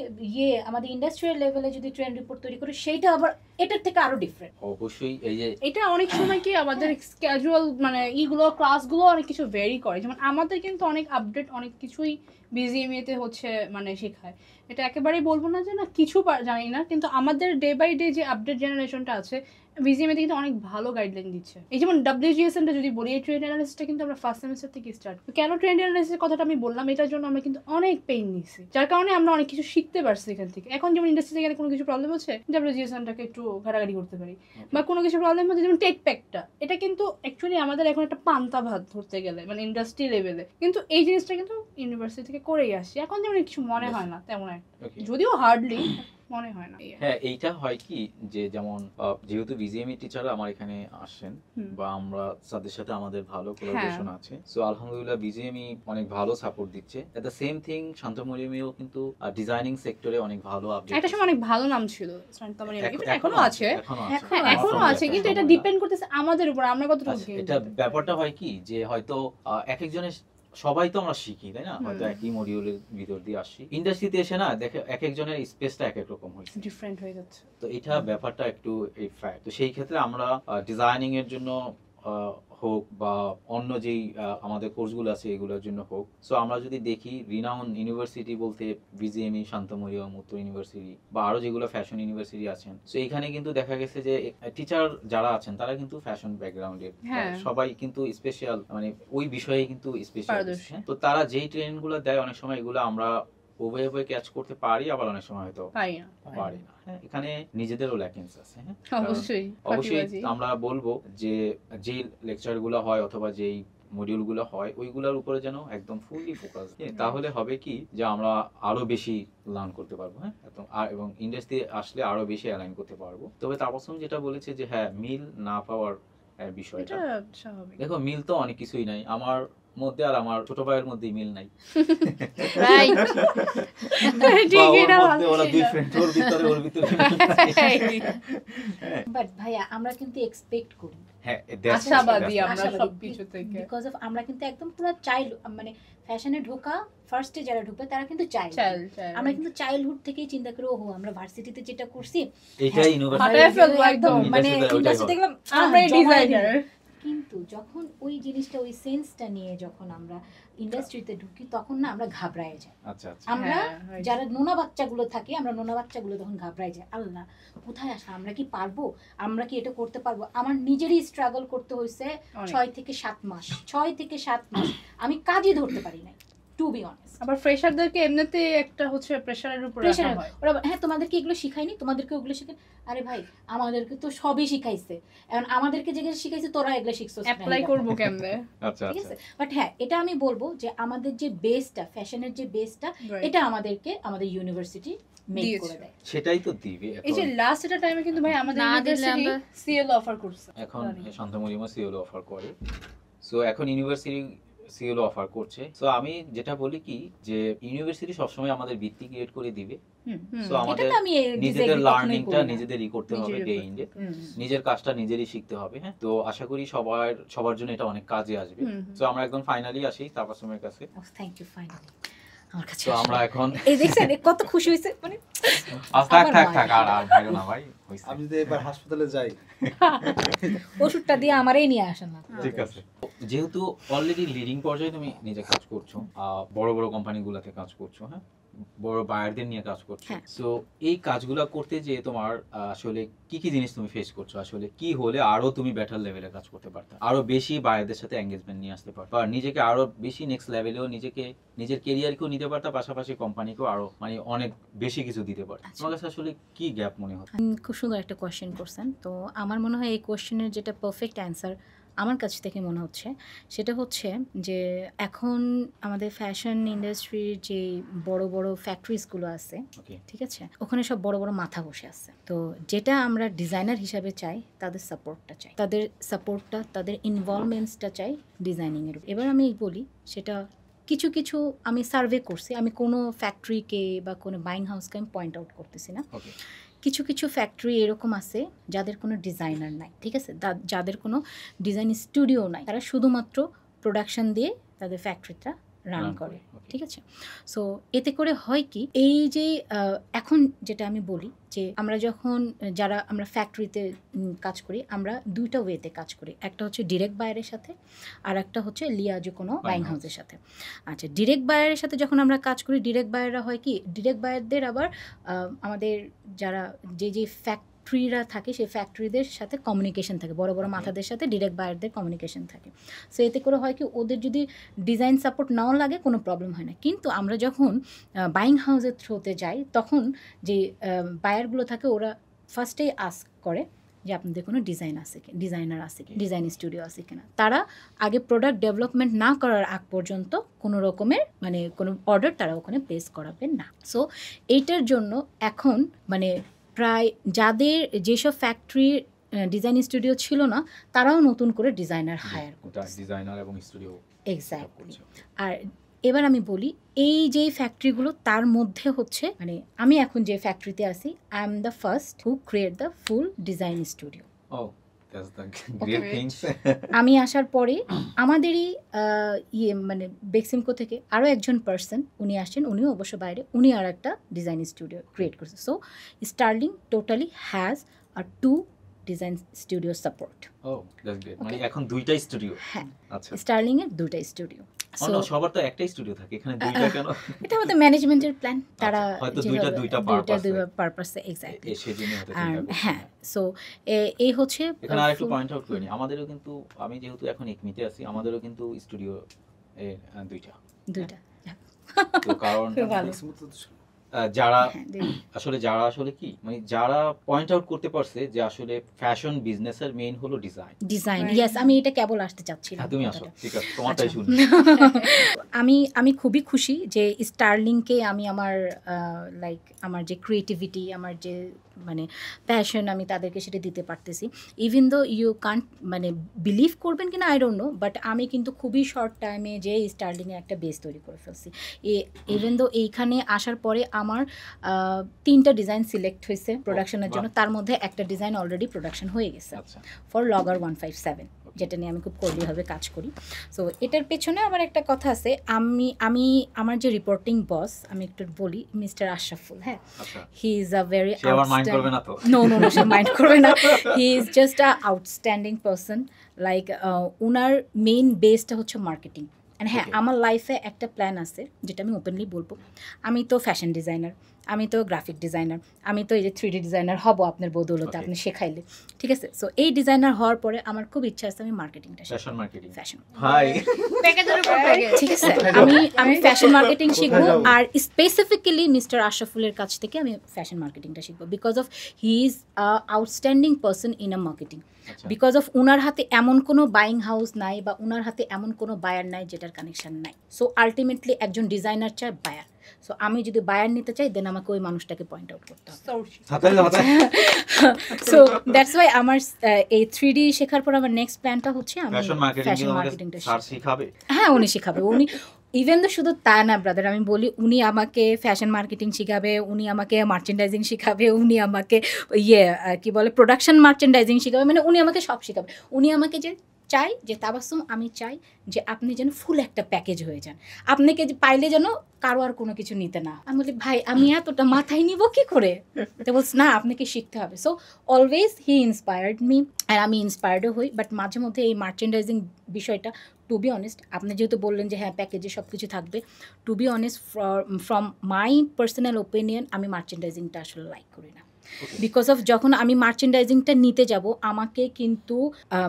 আমাদের ইন্ডাস্ট্রিয়াল লেভেলে যদি ট্রেন্ড রিপোর্ট তৈরি করি, সেইটা আবার এটার থেকে আরো ডিফারেন্ট। অবশ্যই এই যে এটা অনেক সময় কি আমাদের ক্যাজুয়াল মানে এইগুলো ক্লাসগুলো অনেক কিছু ভেরি করে। যেমন আমাদের কিন্তু অনেক আপডেট অনেক কিছুই বিজিএমইতে হচ্ছে মানে শেখায়। এটা একেবারেই বলবো না যে না কিছু জানি না, কিন্তু আমাদের ডে বাই ডে যে আপডেট জেনারেশনটা আছে, বিজিএমইতে কিন্তু অনেক ভালো গাইডলাইন দিচ্ছে। এই যেমন WGSN-টা যদি বলি, এই ট্রেন্ড অ্যানালাইসিসটা কিন্তু আমরা ফার্স্ট সেমিস্টার থেকে স্টার্ট। কেন ট্রেন্ড অ্যানালাইসিসের কথাটা আমি বললাম, এটার জন্য আমরা কিন্তু অনেক পেইন নিচ্ছি, যার কারণে আমরা অনেক কিছু শিখতে পারছি এখান থেকে। এখন যেমন ইন্ডাস্ট্রিতে গেলে কোনো কিছু প্রবলেম হচ্ছে, WGSN-টাকে একটু ঘাটাঘাটি করতে পারি, বা কোনো কিছু প্রবলেম হচ্ছে যেমন টেক প্যাকটা, এটা কিন্তু অ্যাকচুয়ালি আমাদের এখন একটা পান্তা ভাত ধরতে গেলে মানে ইন্ডাস্ট্রি লেভেলে, কিন্তু এই জিনিসটা কিন্তু ইউনিভার্সিটি থেকে করেই আসছি। এখন যেমন কিছু মনে হয় না তেমন একটা, যদিও হার্ডলি মনে হয় না। হ্যাঁ, এইটা হয় কি যে যেমন যেহেতু বিজিএমই টিচার আমার এখানে আসেন বা আমরা তাদের সাথে আমাদের ভালো কোলাবোরেশন আছে, সো আলহামদুলিল্লাহ বিজিএমই অনেক ভালো সাপোর্ট দিচ্ছে। এট দ্য সেম থিং শান্তমরিয়মিও কিন্তু ডিজাইনিং সেক্টরে অনেক ভালো আপডেট। একটা সময় অনেক ভালো নাম ছিল শান্তমরিয়ম, এখনো আছে, এখনো আছে, কিন্তু এটা ডিপেন্ড করতেছে আমাদের উপর, আমরা কতটুকু। এটা ব্যাপারটা হয় কি যে হয়তো এক একজনের, সবাই তো আমরা শিখি তাই না, হয়তো একই মডিউলের ভিতর দিয়ে আসি, ইন্ডাস্ট্রিতে এসে না দেখে এক একজনের স্পেসটা এক এক রকম হয়েছে, ডিফারেন্ট হয়ে যাচ্ছে। তো এটা ব্যাপারটা একটু এই ফ্যাক্ট। তো সেই ক্ষেত্রে আমরা ডিজাইনিং এর জন্য হোক বা অন্য যেই আমাদের কোর্সগুলো আছে এগুলোর জন্য হোক, সো আমরা যদি দেখি রিনাউন ইউনিভার্সিটি বলতে বিজিএমই, শান্তমরিয়ম, উত্তর ইউনিভার্সিটি বা আরো যেগুলো ফ্যাশন ইউনিভার্সিটি আছেন, সো এখানে কিন্তু দেখা গেছে যে টিচার যারা আছেন তারা কিন্তু ফ্যাশন ব্যাকগ্রাউন্ডের, সবাই কিন্তু স্পেশাল, মানে ওই বিষয়ে কিন্তু স্পেশাল। তো তারা যেই ট্রেনিং গুলো দেয় অনেক সময় এগুলো আমরা ওভাবে ক্যাচ করতে পারি, আবার অনেক সময় হয়তো পারি না। হ্যাঁ, এখানে নিজেদেরও ল্যাকিংস আছে। হ্যাঁ, অবশ্যই আমরা বলবো যে যেই লেকচার গুলো হয় অথবা যেই মডিউল গুলো হয় ওইগুলোর উপরে যেন একদম ফুললি ফোকাস, তাহলে হবে কি যে আমরা আরো বেশি লার্ন করতে পারবো। হ্যাঁ, এবং ইন্ডাস্ট্রি আসলে আরো বেশি অ্যালাইন করতে পারবো। তবে তাপসম যেটা বলেছে যে হ্যাঁ, মিল না পাওয়ার বিষয়টা, দেখো মিল তো অনেক কিছুই নাই, আমার মধ্যে আর আমার ছোট ভাইয়ের মধ্যে মিল নাই, বাট ভাইয়া আমরা কিন্তু এক্সপেক্ট করি, আশাবাদী আমরা সবকিছু থেকে, বিকজ অফ আমরা কিন্তু একদম পুরো চাইল্ড, মানে ফ্যাশনে ঢোকা ফার্স্টে যারা ঢুকবে তারা কিন্তু চাইল্ড, আমরা কিন্তু চাইল্ডহুড থেকেই চিন্তা করি ওহো আমরা ভার্সিটিতে যেটা করছি এটাই একদম মানে ইন্ডাস্ট্রিতে গেলাম আমরা ডিজাইনার। কিন্তু যখন ওই জিনিসটা, ওই সেন্সটা নিয়ে যখন আমরা ইন্ডাস্ট্রিতে ঢুকি তখন না আমরা ঘাবড়ায় যাই। আমরা যারা নোনা বাচ্চাগুলো থাকে, আমরা নোনা বাচ্চাগুলো তখন ঘাবড়ায় যাই, আল্লাহ কোথায় আসা, আমরা কি পারবো, আমরা কি এটা করতে পারবো। আমার নিজেরই স্ট্রাগল করতে হয়েছে 6 থেকে 7 মাস, 6 থেকে 7 মাস আমি কাজই ধরতে পারি নাই, টু বি অনেস্ট। আবার ফ্রেশারদেরকে এমনিতে একটা হচ্ছে প্রেসারের উপর রাখা হয়, ওরা হ্যাঁ তোমাদেরকে এগুলো শিখাইনি, তোমাদেরকে ওগুলো শিখাই, আরে ভাই আমাদেরকে তো সবই শিখাইছে, এখন আমাদেরকে যেগুলো শিখাইছে তোরা এগুলো শিখছস, অ্যাপ্লাই করব কেমনে। আচ্ছা, ঠিক আছে, বাট হ্যাঁ এটা আমি বলবো যে আমাদের যে বেসটা, ফ্যাশনের যে বেসটা, এটা আমাদেরকে আমাদের ইউনিভার্সিটি মেক করে দেয়, সেটাই তো দিবে। এই যে লাস্ট এটা টাইমে কিন্তু ভাই আমাদের ইউনিভার্সিটি সিএল অফার করছে, এখন শান্তমরিয়ম সিএল অফার করে, সো এখন ইউনিভার্সিটি সিএল অফার করছে। সো আমি যেটা বলি কি যে ইউনিভার্সিটি সবসময় আমাদের ভিত্তি ক্রিয়েট করে দিবে, সো আমাদের নিজেদের লার্নিংটা নিজেদেরই করতে হবে, ডে ইন ডে নিজের কাজটা নিজেরই শিখতে হবে। হ্যাঁ, তো আশা করি সবার জন্য এটা অনেক কাজে আসবে। সো আমরা একদম ফাইনালি আসি তাপসমের কাছে। থ্যাংক ইউ ফাইনালি আমার কাছে। তো আমরা এখন এই দেখছেন কত খুশি হইছে, মানে থাক আর ভাইও না ভাই, আমি যদি এবার হাসপাতালে যাই ওষুধটা দিয়ে আমারই নিয়ে আসেন না। ঠিক আছে, যেহেতু অলরেডি লিডিং পর্যায়ে তুমি নিজে কাজ করছো, বড় বড় কোম্পানিগুলোতে কাজ করছো, হ্যাঁ বড় বায়ারদের নিয়ে কাজ করছো, সো এই কাজগুলো করতে যে তোমার আসলে কি কি জিনিস তুমি ফেস করছো, আসলে কি হলে আরো তুমি বেটার লেভেলে কাজ করতে পারতে, আরো বেশি বায়ারদের সাথে এঙ্গেজমেন্ট নিয়ে আসতে পারতে, আর নিজেকে আরো বেশি নেক্সট লেভেলেও নিজের কেরিয়ারকেও নিতে পারতে, পাশাপাশি কোম্পানিকেও আরো মানে অনেক বেশি কিছু দিতে পারতে। তোমার কাছে আসলে কি গ্যাপ মনে হচ্ছে? খুব সুন্দর একটা কোয়েশ্চেন করছেন। তো আমার মনে হয় এই কোয়েশ্চেনের যেটা পারফেক্ট অ্যান্সার আমার কাছ থেকে মনে হচ্ছে সেটা হচ্ছে যে এখন আমাদের ফ্যাশন ইন্ডাস্ট্রির যে বড় বড় ফ্যাক্টরিজগুলো আছে, ঠিক আছে, ওখানে সব বড় বড় মাথা বসে আছে। তো যেটা আমরা ডিজাইনার হিসাবে চাই তাদের সাপোর্টটা, তাদের ইনভলভমেন্টসটা চাই ডিজাইনিংয়ের। এবার আমি বলি সেটা কিছু আমি সার্ভে করছি, আমি কোনো ফ্যাক্টরিকে বা কোনো বাইং হাউসকে আমি পয়েন্ট আউট করতেছি না। কিছু ফ্যাক্টরি এরকম আছে যাদের কোনো ডিজাইনার নাই, ঠিক আছে, যাদের কোনো ডিজাইন স্টুডিও নাই, তারা শুধুমাত্র প্রোডাকশন দিয়ে তাদের ফ্যাক্টরিটা রান করে, ঠিক আছে। সো এতে করে হয় কি, এই যে এখন যেটা আমি বলি যে আমরা ফ্যাক্টরিতে কাজ করি, আমরা দুইটা ওয়েতে কাজ করি, একটা হচ্ছে ডিরেক্ট বায়ারের সাথে, আর একটা হচ্ছে লিয়াজো কোনো বাইং হাউসের সাথে। আচ্ছা, ডিরেক্ট বায়ারের সাথে যখন আমরা কাজ করি, ডিরেক্ট বায়াররা হয় কি, ডিরেক্ট বায়ারদের আবার আমাদের যারা যে ফ্যাক্টরিরা থাকে সেই ফ্যাক্টরিদের সাথে কমিউনিকেশন থাকে, বড় বড় মাথাদের সাথে ডিরেক্ট বায়ারদের কমিউনিকেশন থাকে। সো এতে করে হয় কি, ওদের যদি ডিজাইন সাপোর্ট নাও লাগে কোনো প্রবলেম হয় না। কিন্তু আমরা যখন বাইং হাউসের থ্রুতে যাই তখন যে বায়ারগুলো থাকে ওরা ফার্স্টেই আস্ক করে যে আপনাদের কোনো ডিজাইনার আছে ডিজাইন স্টুডিও আছে কিনা। তারা আগে প্রোডাক্ট ডেভেলপমেন্ট না করার আগ পর্যন্ত কোনো রকমের মানে কোনো অর্ডার তারা ওখানে প্লেস করাবেন না। সো এইটার জন্য এখন মানে প্রায় যাদের যেসব ফ্যাক্টরির ডিজাইন স্টুডিও ছিল না তারাও নতুন করে ডিজাইনার হায়ার করছে, ডিজাইনার এবং স্টুডিও। এক্স্যাক্টলি। আর এবার আমি বলি এই যে ফ্যাক্টরিগুলো তার মধ্যে হচ্ছে মানে আমি এখন যে ফ্যাক্টরিতে আছি I am the first who create the full design studio. আমি আসার পরে আমাদেরই মানে বেক্সিমকো থেকে আরও একজন পার্সন উনি আসছেন, উনিও অবশ্য বাইরে, উনি আর একটা ডিজাইন স্টুডিও ক্রিয়েট করছে। So Sterling totally has a 2 design studio support. মানে এখন 2টা স্টুডিও। হ্যাঁ, আচ্ছা, স্টার্লিং এর 2টা স্টুডিও। সবার তো একটাই স্টুডিও থাকে, এখানে 2টা কেন? এটা আমাদের ম্যানেজমেন্টের প্ল্যান, তারা হয়তো দুইটা পারপাসে এক্স্যাক্টলি। সেজন্য হতে হ্যাঁ, সো এই হচ্ছে এখানে আরেকটু পয়েন্ট আউট করিনি, আমাদেরও কিন্তু আমি যেহেতু এখন একমিতে আছি আমাদেরও কিন্তু স্টুডিও 2টা। তো কারণ যারা আসলে কি মানে যারা পয়েন্ট আউট করতে পারছে যে আসলে ফ্যাশন বিজনেসের মেইন হলো ডিজাইন। ইয়েস, আমি এটা কেবল আসতে চাচ্ছিলাম। তুমি আসো, ঠিক আছে, তোমারটাই শুনি। আমি খুবই খুশি যে স্টার্লিংকে আমি আমার লাইক আমার যে ক্রিয়েটিভিটি, আমার যে মানে প্যাশন আমি তাদেরকে সেটা দিতে পারতেছি। ইভেন দো ইউ কান্ট মানে বিলিভ করবেন কিনা আই ডোন্ট নো, বাট আমি কিন্তু খুবই শর্ট টাইমে যে স্টার্লিংয়ে একটা বেস তৈরি করে ফেলছি। ইভেন দো এইখানে আসার পরে আমার 3টা ডিজাইন সিলেক্ট হয়েছে প্রোডাকশনের জন্য, তার মধ্যে একটা ডিজাইন অলরেডি প্রোডাকশন হয়ে গেছে ফর লগর 157, যেটা নিয়ে আমি খুব কোর্ডিভাবে কাজ করি। সো এটার পেছনে আবার একটা কথা আছে, আমি আমার যে রিপোর্টিং বস আমি একটু বলি মিস্টার আশরাফুল। হ্যাঁ, he is a very no say mind করবে না, he is just a outstanding person. Like ওনার মেইন বেসটা হচ্ছে মার্কেটিং। অ্যান্ড হ্যাঁ, আমার লাইফে একটা প্ল্যান আছে যেটা আমি ওপেনলি বলবো। আমি তো ফ্যাশন ডিজাইনার, আমি তো গ্রাফিক ডিজাইনার, আমি তো এই যে 3D ডিজাইনার হব আপনার বদৌলতে, আপনি শেখাইলে, ঠিক আছে। সো এই ডিজাইনার হওয়ার পরে আমার খুব ইচ্ছা আছে আমি মার্কেটিংটা ফ্যাশন ঠিক আছে, আমি ফ্যাশন মার্কেটিং শিখবো। আর স্পেসিফিক্যালি মিস্টার আশরাফুলের কাছ থেকে আমি ফ্যাশন মার্কেটিংটা শিখবো, because of he is outstanding person in a marketing. Because of উনার হাতে এমন কোনো বাইং হাউস নাই বা উনার হাতে এমন কোনো বায়ার নাই যেটার কানেকশন নাই। সো আলটিমেটলি একজন ডিজাইনার চায় বায়ার। সো আমি যদি বায়ার নিতে চাই দেন আমাকে ওই মানুষটাকে পয়েন্ট আউট করতে হবে। সো দ্যাটস ওয়াই আমার এই 3D শেখার পর আমার নেক্সট প্ল্যানটা হচ্ছে আমি ফ্যাশন মার্কেটিংটা শিখাবে। হ্যাঁ, উনি শিখাবে। উনি ইভেন তো শুধু তা না ব্রাদার, আমি বলি উনি আমাকে ফ্যাশন মার্কেটিং শিখাবে, উনি আমাকে মার্চেন্ডাইজিং শিখাবে, উনি আমাকে কি বলে প্রোডাকশন মার্চেন্ডাইজিং শিখাবে, মানে উনি আমাকে সব শিখাবে। উনি আমাকে যে চাই যে তাবাসসুম, আমি চাই যে আপনি যেন ফুল একটা প্যাকেজ হয়ে যান, আপনাকে পাইলে যেন কারো আর কোনো কিছু নিতে না। আমি বলি ভাই আমি এতটা মাথায় নিব কি করে? তো বলছি না, আপনাকে শিখতে হবে। So always he inspired me, আর আমি ইন্সপায়ার্ডও হই। বাট মাঝে মধ্যে এই মার্চেন্ডাইজিং বিষয়টা, টু বি অনেস্ট, আপনি যেহেতু বললেন যে হ্যাঁ প্যাকেজে সব কিছু থাকবে, to be honest from my personal opinion আমি মার্চেন্ডাইজিংটা আসলে লাইক করি না। বিকজ অফ যখন আমি মার্চেন্ডাইজিংটা নিতে যাব আমাকে কিন্তু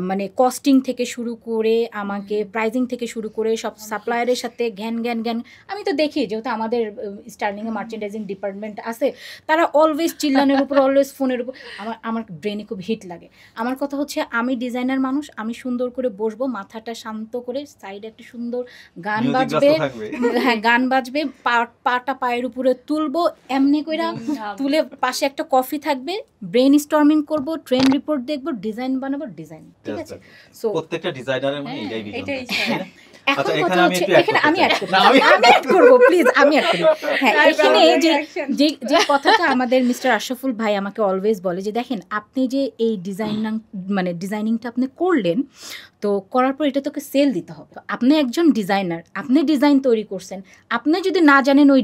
মানে কস্টিং থেকে শুরু করে আমাকে প্রাইজিং থেকে শুরু করে সব সাপ্লায়ারের সাথে জ্ঞান আমি তো দেখি, যেহেতু আমাদের স্টার্লিংয়ে মার্চেন্ডাইজিং ডিপার্টমেন্ট আছে, তারা অলওয়েজ চিল্লানের উপর, অলওয়েজ ফোনের উপর। আমার ব্রেনে খুব হিট লাগে। আমার কথা হচ্ছে আমি ডিজাইনার মানুষ, আমি সুন্দর করে বসবো, মাথাটা শান্ত করে, সাইডে একটা সুন্দর গান বাজবে, হ্যাঁ গান বাজবে, পাটা পায়ের উপরে তুলবো, এমনি করে তুলে পাশে একটা কফি থাকবে, ব্রেন স্টর্মিং করব, ট্রেন রিপোর্ট দেখব, ডিজাইন বানাবো, ডিজাইন। ঠিক আছে, সো প্রত্যেকটা ডিজাইনারের মনে এটাই এখন কথা হচ্ছে এখানে আমি অ্যাড করব প্লিজ, আমি অ্যাড করি। হ্যাঁ, এখানে যে কথাটা আমাদের মিস্টার আশরাফুল ভাই আমাকে অলওয়েজ বলে যে দেখেন আপনি যে এই ডিজাইনিংটা আপনি করলেন, তো করার পর এটা তোকে সেল দিতে হবে। আপনি একজন ডিজাইনার, আপনি ডিজাইন তৈরি করছেন, আপনি যদি না জানেন ওই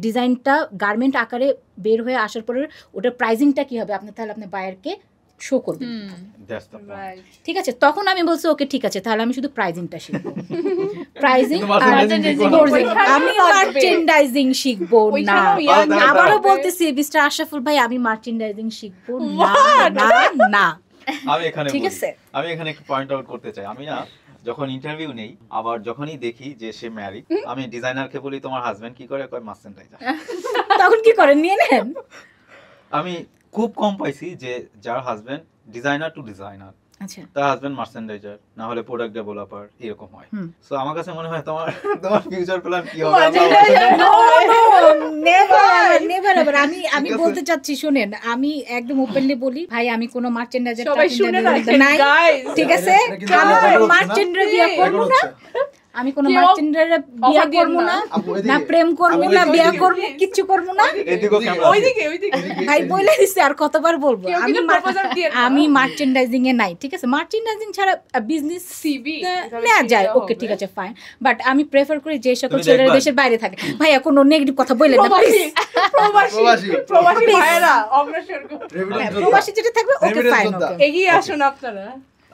ডিজাইনটা গার্মেন্ট আকারে বের হয়ে আসার পরে ওটার প্রাইজিংটা কী হবে, তাহলে আপনি বায়ারকে শো করবেন। ঠিক আছে, তখন আমি বলছি ওকে ঠিক আছে, তাহলে আমি শুধু প্রাইজিংটা শিখবো। প্রাইজিং আমি মার্চেন্ডাইজিং শিখবো না। আবারও বলতেছি মিস্টার আশরাফুল ভাই, আমি মার্চেন্ডাইজিং শিখবো না। ঠিক আছে, আমি এখানে একটু পয়েন্ট আউট করতে চাই। আমি না যখন ইন্টারভিউ নেই, আবার যখনই দেখি যে সে ম্যারিড, আমি ডিজাইনারকে বলি তোমার হাজবেন্ড কি করে, কয় মার্চেন্ডাইজার। তখন কি করেন, নিয়ে নেন? আমি খুব কম পাইছি যে যার হাজবেন্ড ডিজাইনার টু ডিজাইনার, আচ্ছা তার হাজবেন্ড মার্চেন্ডাইজার, না হলে প্রোডাক্ট ডেভেলপার, এরকম হয়। হুম। সো আমার কাছে মনে হয় তোমার ফিউচার প্ল্যান কি হবে? Never ever. আমি বলতে চাচ্ছি, শুনেন, আমি একদম ওপেনলি বলি ভাই, আমি কোনো মার্চেন্ডাইজার সবাই শুনে রাখেন নাই, গাইস, ঠিক আছে? এটা কিন্তু আমি record হচ্ছে না? মার্চেন্ডাইজার বিয়ে করব না, আমি কোনো কেউ মার্চেন্ডাইজার বিয়ে offer দিয়েন করব না, না। আপু, এদিকে। না প্রেম করব আমি না, এদিকে, বিয়ে এদিকে। করব, কিচ্ছু করব না। এদিকেও ক্যামেরা আছে। ওইদিকে ভাই বলে দিছি, আর কতবার বলবো? কেউ কিন্তু proposal দিয়ে না। আমি মার্চেন্ডাইজিং এ নাই, ঠিক আছে? মার্চেন্ডাইজিং ছাড়া বিজনেস সিবি নেওয়া যায়, ওকে ঠিক আছে, ফাইন, বাট আমি প্রেফার করি যে সকল তুমি ছেলেরা হ্যাঁ, দেখবা? দেশের বাইরে থাকে। ভাই কোনো নেগেটিভ কথা বললেন না please। প্রবাসী Please। ভাইয়েরা অগ্রসর করুন। হ্যাঁ, প্রবাসী যেটা থাকবে ওকে Evidence ফাইন, যোদ্ধা। ওকে এগিয়ে আসুন আপনারা।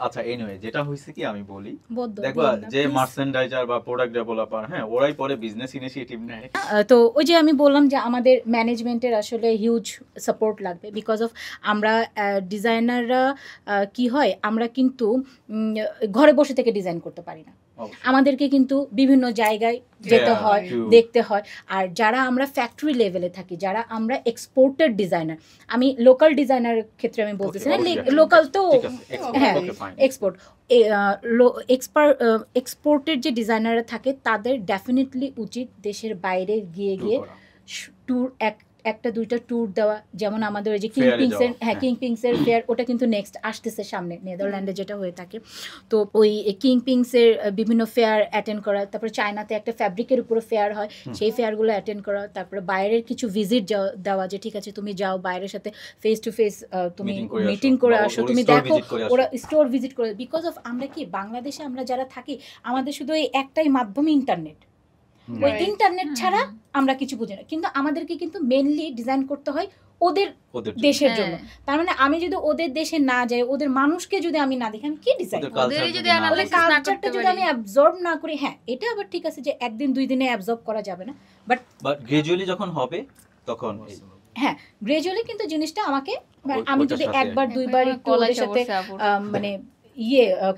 আচ্ছা, এনিওয়ে, যেটা হয়েছে কি আমি বলি, বদ্ধ দেখবা দিন না, যে please। মার্চেন্ডাইজার বা প্রোডাক্ট ডেভেলপার, হ্যাঁ, ওরাই পরে বিজনেস ইনিশিয়েটিভ নেয়। তো ওই যে আমি বললাম যে আমাদের ম্যানেজমেন্টের আসলে হিউজ সাপোর্ট লাগবে, বিকজ অফ আমরা ডিজাইনাররা কি হয়, আমরা কিন্তু ঘরে বসে থেকে ডিজাইন করতে পারি না, অবশ্যই। আমাদেরকে কিন্তু বিভিন্ন জায়গায় যেতে Yeah, হয়, to- দেখতে হয়। আর যারা আমরা ফ্যাক্টরি লেভেলে থাকি, যারা আমরা এক্সপোর্টেড ডিজাইনার, আমি লোকাল ডিজাইনারের ক্ষেত্রে আমি বলতেছি না, Okay, okay, লোকাল তো ঠিক আছে, export, হ্যাঁ, okay, fine. এক্সপোর্ট এক্সপোর্টের যে ডিজাইনাররা থাকে তাদের ডেফিনেটলি উচিত দেশের বাইরে গিয়ে Tour গিয়ে করা। ট্যুর একটা দুইটা ট্যুর দেওয়া, যেমন আমাদের ওই যে Fair এ কিংপিংসের, যাওয়া, হ্যাঁ, হ্যাঁ। কিংপিংসের ফেয়ার, ওটা কিন্তু নেক্সট আসতেছে সামনে, নেদারল্যান্ডে যেটা হয়ে থাকে। তো ওই কিংপিংসের বিভিন্ন ফেয়ার অ্যাটেন্ড করা, তারপরে চায়নাতে একটা ফ্যাব্রিকের উপরে ফেয়ার হয়, সেই ফেয়ারগুলো অ্যাটেন্ড করা, তারপরে বাইরের কিছু ভিজিট দেওয়া, যে ঠিক আছে তুমি যাও বাইরের সাথে ফেস টু ফেস তুমি মিটিং করে আসো, তুমি দেখো ওরা স্টোর ভিজিট করে। বিকজ অফ আমরা কি বাংলাদেশে আমরা যারা থাকি, আমাদের শুধু এই একটাই মাধ্যম ইন্টারনেট, ওই Right. ইন্টারনেট ছাড়া আমরা কিছু বুঝি না। কিন্তু আমাদেরকে কিন্তু মেনলি ডিজাইন করতে হয় ওদের ওদের দেশের হ্যাঁ। জন্য। তার মানে আমি যদি ওদের দেশে না যাই, ওদের মানুষকে যদি আমি না দেখি, আমি কি ডিজাইন ওদের করব? culture ওদেরই যদি যদি না ওদের analysis না কালচারটা করতে যদি পারি। আমি অ্যাবজর্ব না করি, হ্যাঁ, এটা আবার ঠিক আছে যে একদিন দুই দিনে অ্যাবজর্ব করা যাবে না, বাট বাট গ্রাজুয়ালি যখন হবে তখন হ্যাঁ, গ্রাজুয়ালি কিন্তু জিনিসটা আমাকে, আমি ওইটার যদি সাথে একবার আর কি। দুইবার এখন একটু কলাই ওদের সাথে সবরসে আপুর। মানে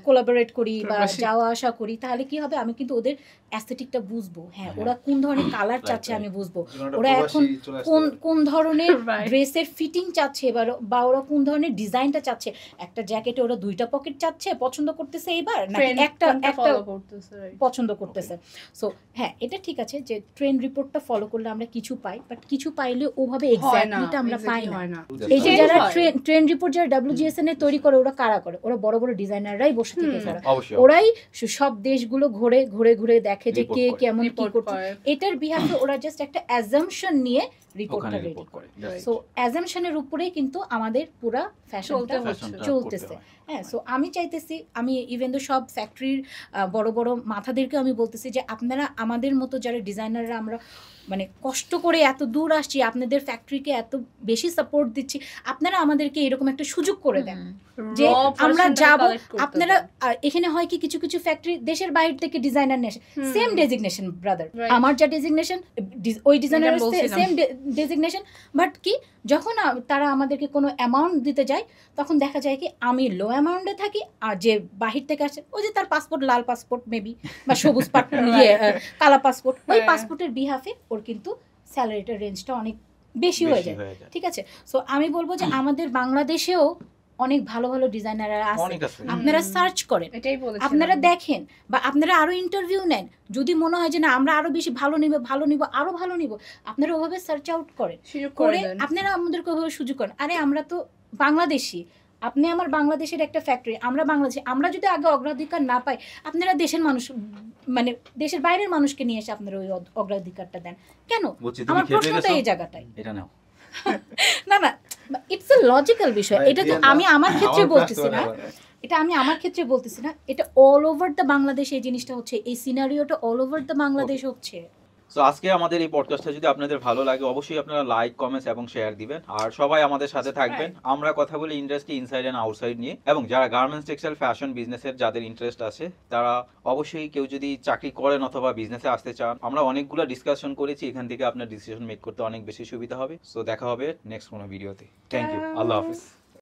কোলাবোরেট করি বা প্রবাসী। যাওয়া আসা করি, তাহলে কি হবে, আমি কিন্তু ওদের অ্যাস্থেটিকটা বুঝবো, হ্যাঁ, হ্যাঁ। ওরা কোন ধরনের কালার Right, চাচ্ছে right. আমি বুঝবো, জীবনটা ওরা প্রবাসী এখন চলে আসতে কোন পারে। কোন ধরনের Right. ড্রেসের ফিটিং চাচ্ছে, বা ওরা কোন ধরনের ডিজাইনটা চাচ্ছে। একটা জ্যাকেটে ওরা দুইটা পকেট চাচ্ছে, পছন্দ করতেছে এবার, নাকি Trend একটা কোনটা একটা follow করতেছে, right? পছন্দ করতেছে। সো হ্যাঁ, এটা ঠিক আছে যে ট্রেন্ড রিপোর্টটা ফলো করলে আমরা কিছু পাই, বাট কিছু পাইলে ওভাবে হয় না, এক্স্যাক্টলিটা আমরা পাই exactly না। হয় না। এই যে Change যারা হয়। ট্রেন্ড রিপোর্ট যারা WGSN এ তৈরি করে, ওরা কারা করে? ওরা বড় বড় ডিজাইনাররাই বসে থেকে হুম। করে। অবশ্যই ওরাই সব দেশগুলো ঘুরে ঘুরে দেখে যে Report কে করে। কেমন কি Report করছে, করে। এটার বিহাফে ওরা জাস্ট একটা অ্যাজাম্পশন নিয়ে ওখানে রিপোর্টটা রেডি রিপোর্ট করে। করে সো অ্যাজাম্পশনের উপরেই কিন্তু আমাদের পুরা ফ্যাশনটা চলতে হচ্ছে। চলতেছে। হ্যাঁ, সো আমি চাইতেছি, আমি ইভেন তো সব ফ্যাক্টরির বড় বড় মাথাদেরকে আমি বলতেছি যে আপনারা আমাদের মতো যারা ডিজাইনাররা আমরা মানে কষ্ট করে এত দূর আসছি, আপনাদের ফ্যাক্টরিকে এত বেশি সাপোর্ট দিচ্ছি, আপনারা আমাদেরকে এরকম একটা সুযোগ করে দেন যে Raw আমরা versionটা যাব। collect করতে আপনারা দেন। এখানে হয় কি, কিছু কিছু ফ্যাক্টরি দেশের বাইরে থেকে ডিজাইনার নিয়ে আসে, সেম ডেজিগনেশন ব্রাদার, Right. আমার যা ডেজিগনেশন ওই ডিজাইনার বলছিলাম। সেম ডেজিগনেশন, বাট কি যখন তারা আমাদেরকে কোনো অ্যামাউন্ট দিতে যায়, তখন দেখা যায় কি আমি লো অ্যামাউন্টে থাকি, আর যে বাহির থেকে আসে ওই যে তার পাসপোর্ট লাল পাসপোর্ট মেবি, বা সবুজ কালা পাসপোর্ট, ওই হ্যাঁ। পাসপোর্টের বিহাফে ওর কিন্তু স্যালারিটার রেঞ্জটা অনেক বেশি হয়ে যায়, ঠিক আছে? সো আমি বলবো যে আমাদের বাংলাদেশেও অনেক ভালো ভালো ডিজাইনাররা আছে, অনেক আছে। আপনারা সার্চ করেন, এটাই বলেছিলাম। আপনারা দেখেন, বা আপনারা আরো ইন্টারভিউ নেন। যদি মনে হয় যে না আমরা আরো বেশি ভালো নিব আরো ভালো নিব, আপনারা ওভাবে সার্চ আউট করেন, সুযোগ করে দেন। আপনারা আমাদেরকে ওভাবে সুযোগ করেন। আরে আমরা তো বাংলাদেশি, আপনি আমার বাংলাদেশের একটা ফ্যাক্টরি, আমরা বাংলাদেশি, আমরা যদি আগে অগ্রাধিকার না পাই, আপনারা দেশের মানুষ মানে দেশের বাইরের মানুষকে নিয়ে এসে আপনারা ওই অগ্রাধিকারটা দেন কেন? বুঝছি, তুমি আমার খেতে প্রশ্নটা গেছো? এই জায়গাটাই। এটা নাও। না ইটস এ লজিক্যাল বিষয়। ভাই, এটা তো দিয়ে দাও। আমি আমার ক্ষেত্রে আমার বলতেছি কাজ না, তো আবার। এটা আমি আমার ক্ষেত্রে বলতেছি না, এটা অল ওভার দ্য বাংলাদেশ এই জিনিসটা হচ্ছে, এই সিনারিওটা অল ওভার দ্য বাংলাদেশ হচ্ছে। সো আজকে আমাদের এই পডকাস্টটা যদি আপনাদের ভালো লাগে, অবশ্যই আপনারা লাইক, কমেন্টস এবং শেয়ার দিবেন, আর সবাই আমাদের সাথে থাকবেন। আমরা কথা বলি ইন্ডাস্ট্রি ইনসাইড এন্ড আউটসাইড নিয়ে, এবং যারা গার্মেন্টস, টেক্সটাইল, ফ্যাশন বিজনেসের যাদের ইন্টারেস্ট আছে, তারা অবশ্যই কেউ যদি চাকরি করেন অথবা বিজনেসে আসতে চান, আমরা অনেকগুলো ডিসকাশন করেছি, এখান থেকে আপনার ডিসিশন মেক করতে অনেক বেশি সুবিধা হবে। সো দেখা হবে নেক্সট কোনো ভিডিওতে। থ্যাংক ইউ, আল্লাহ হাফিজ।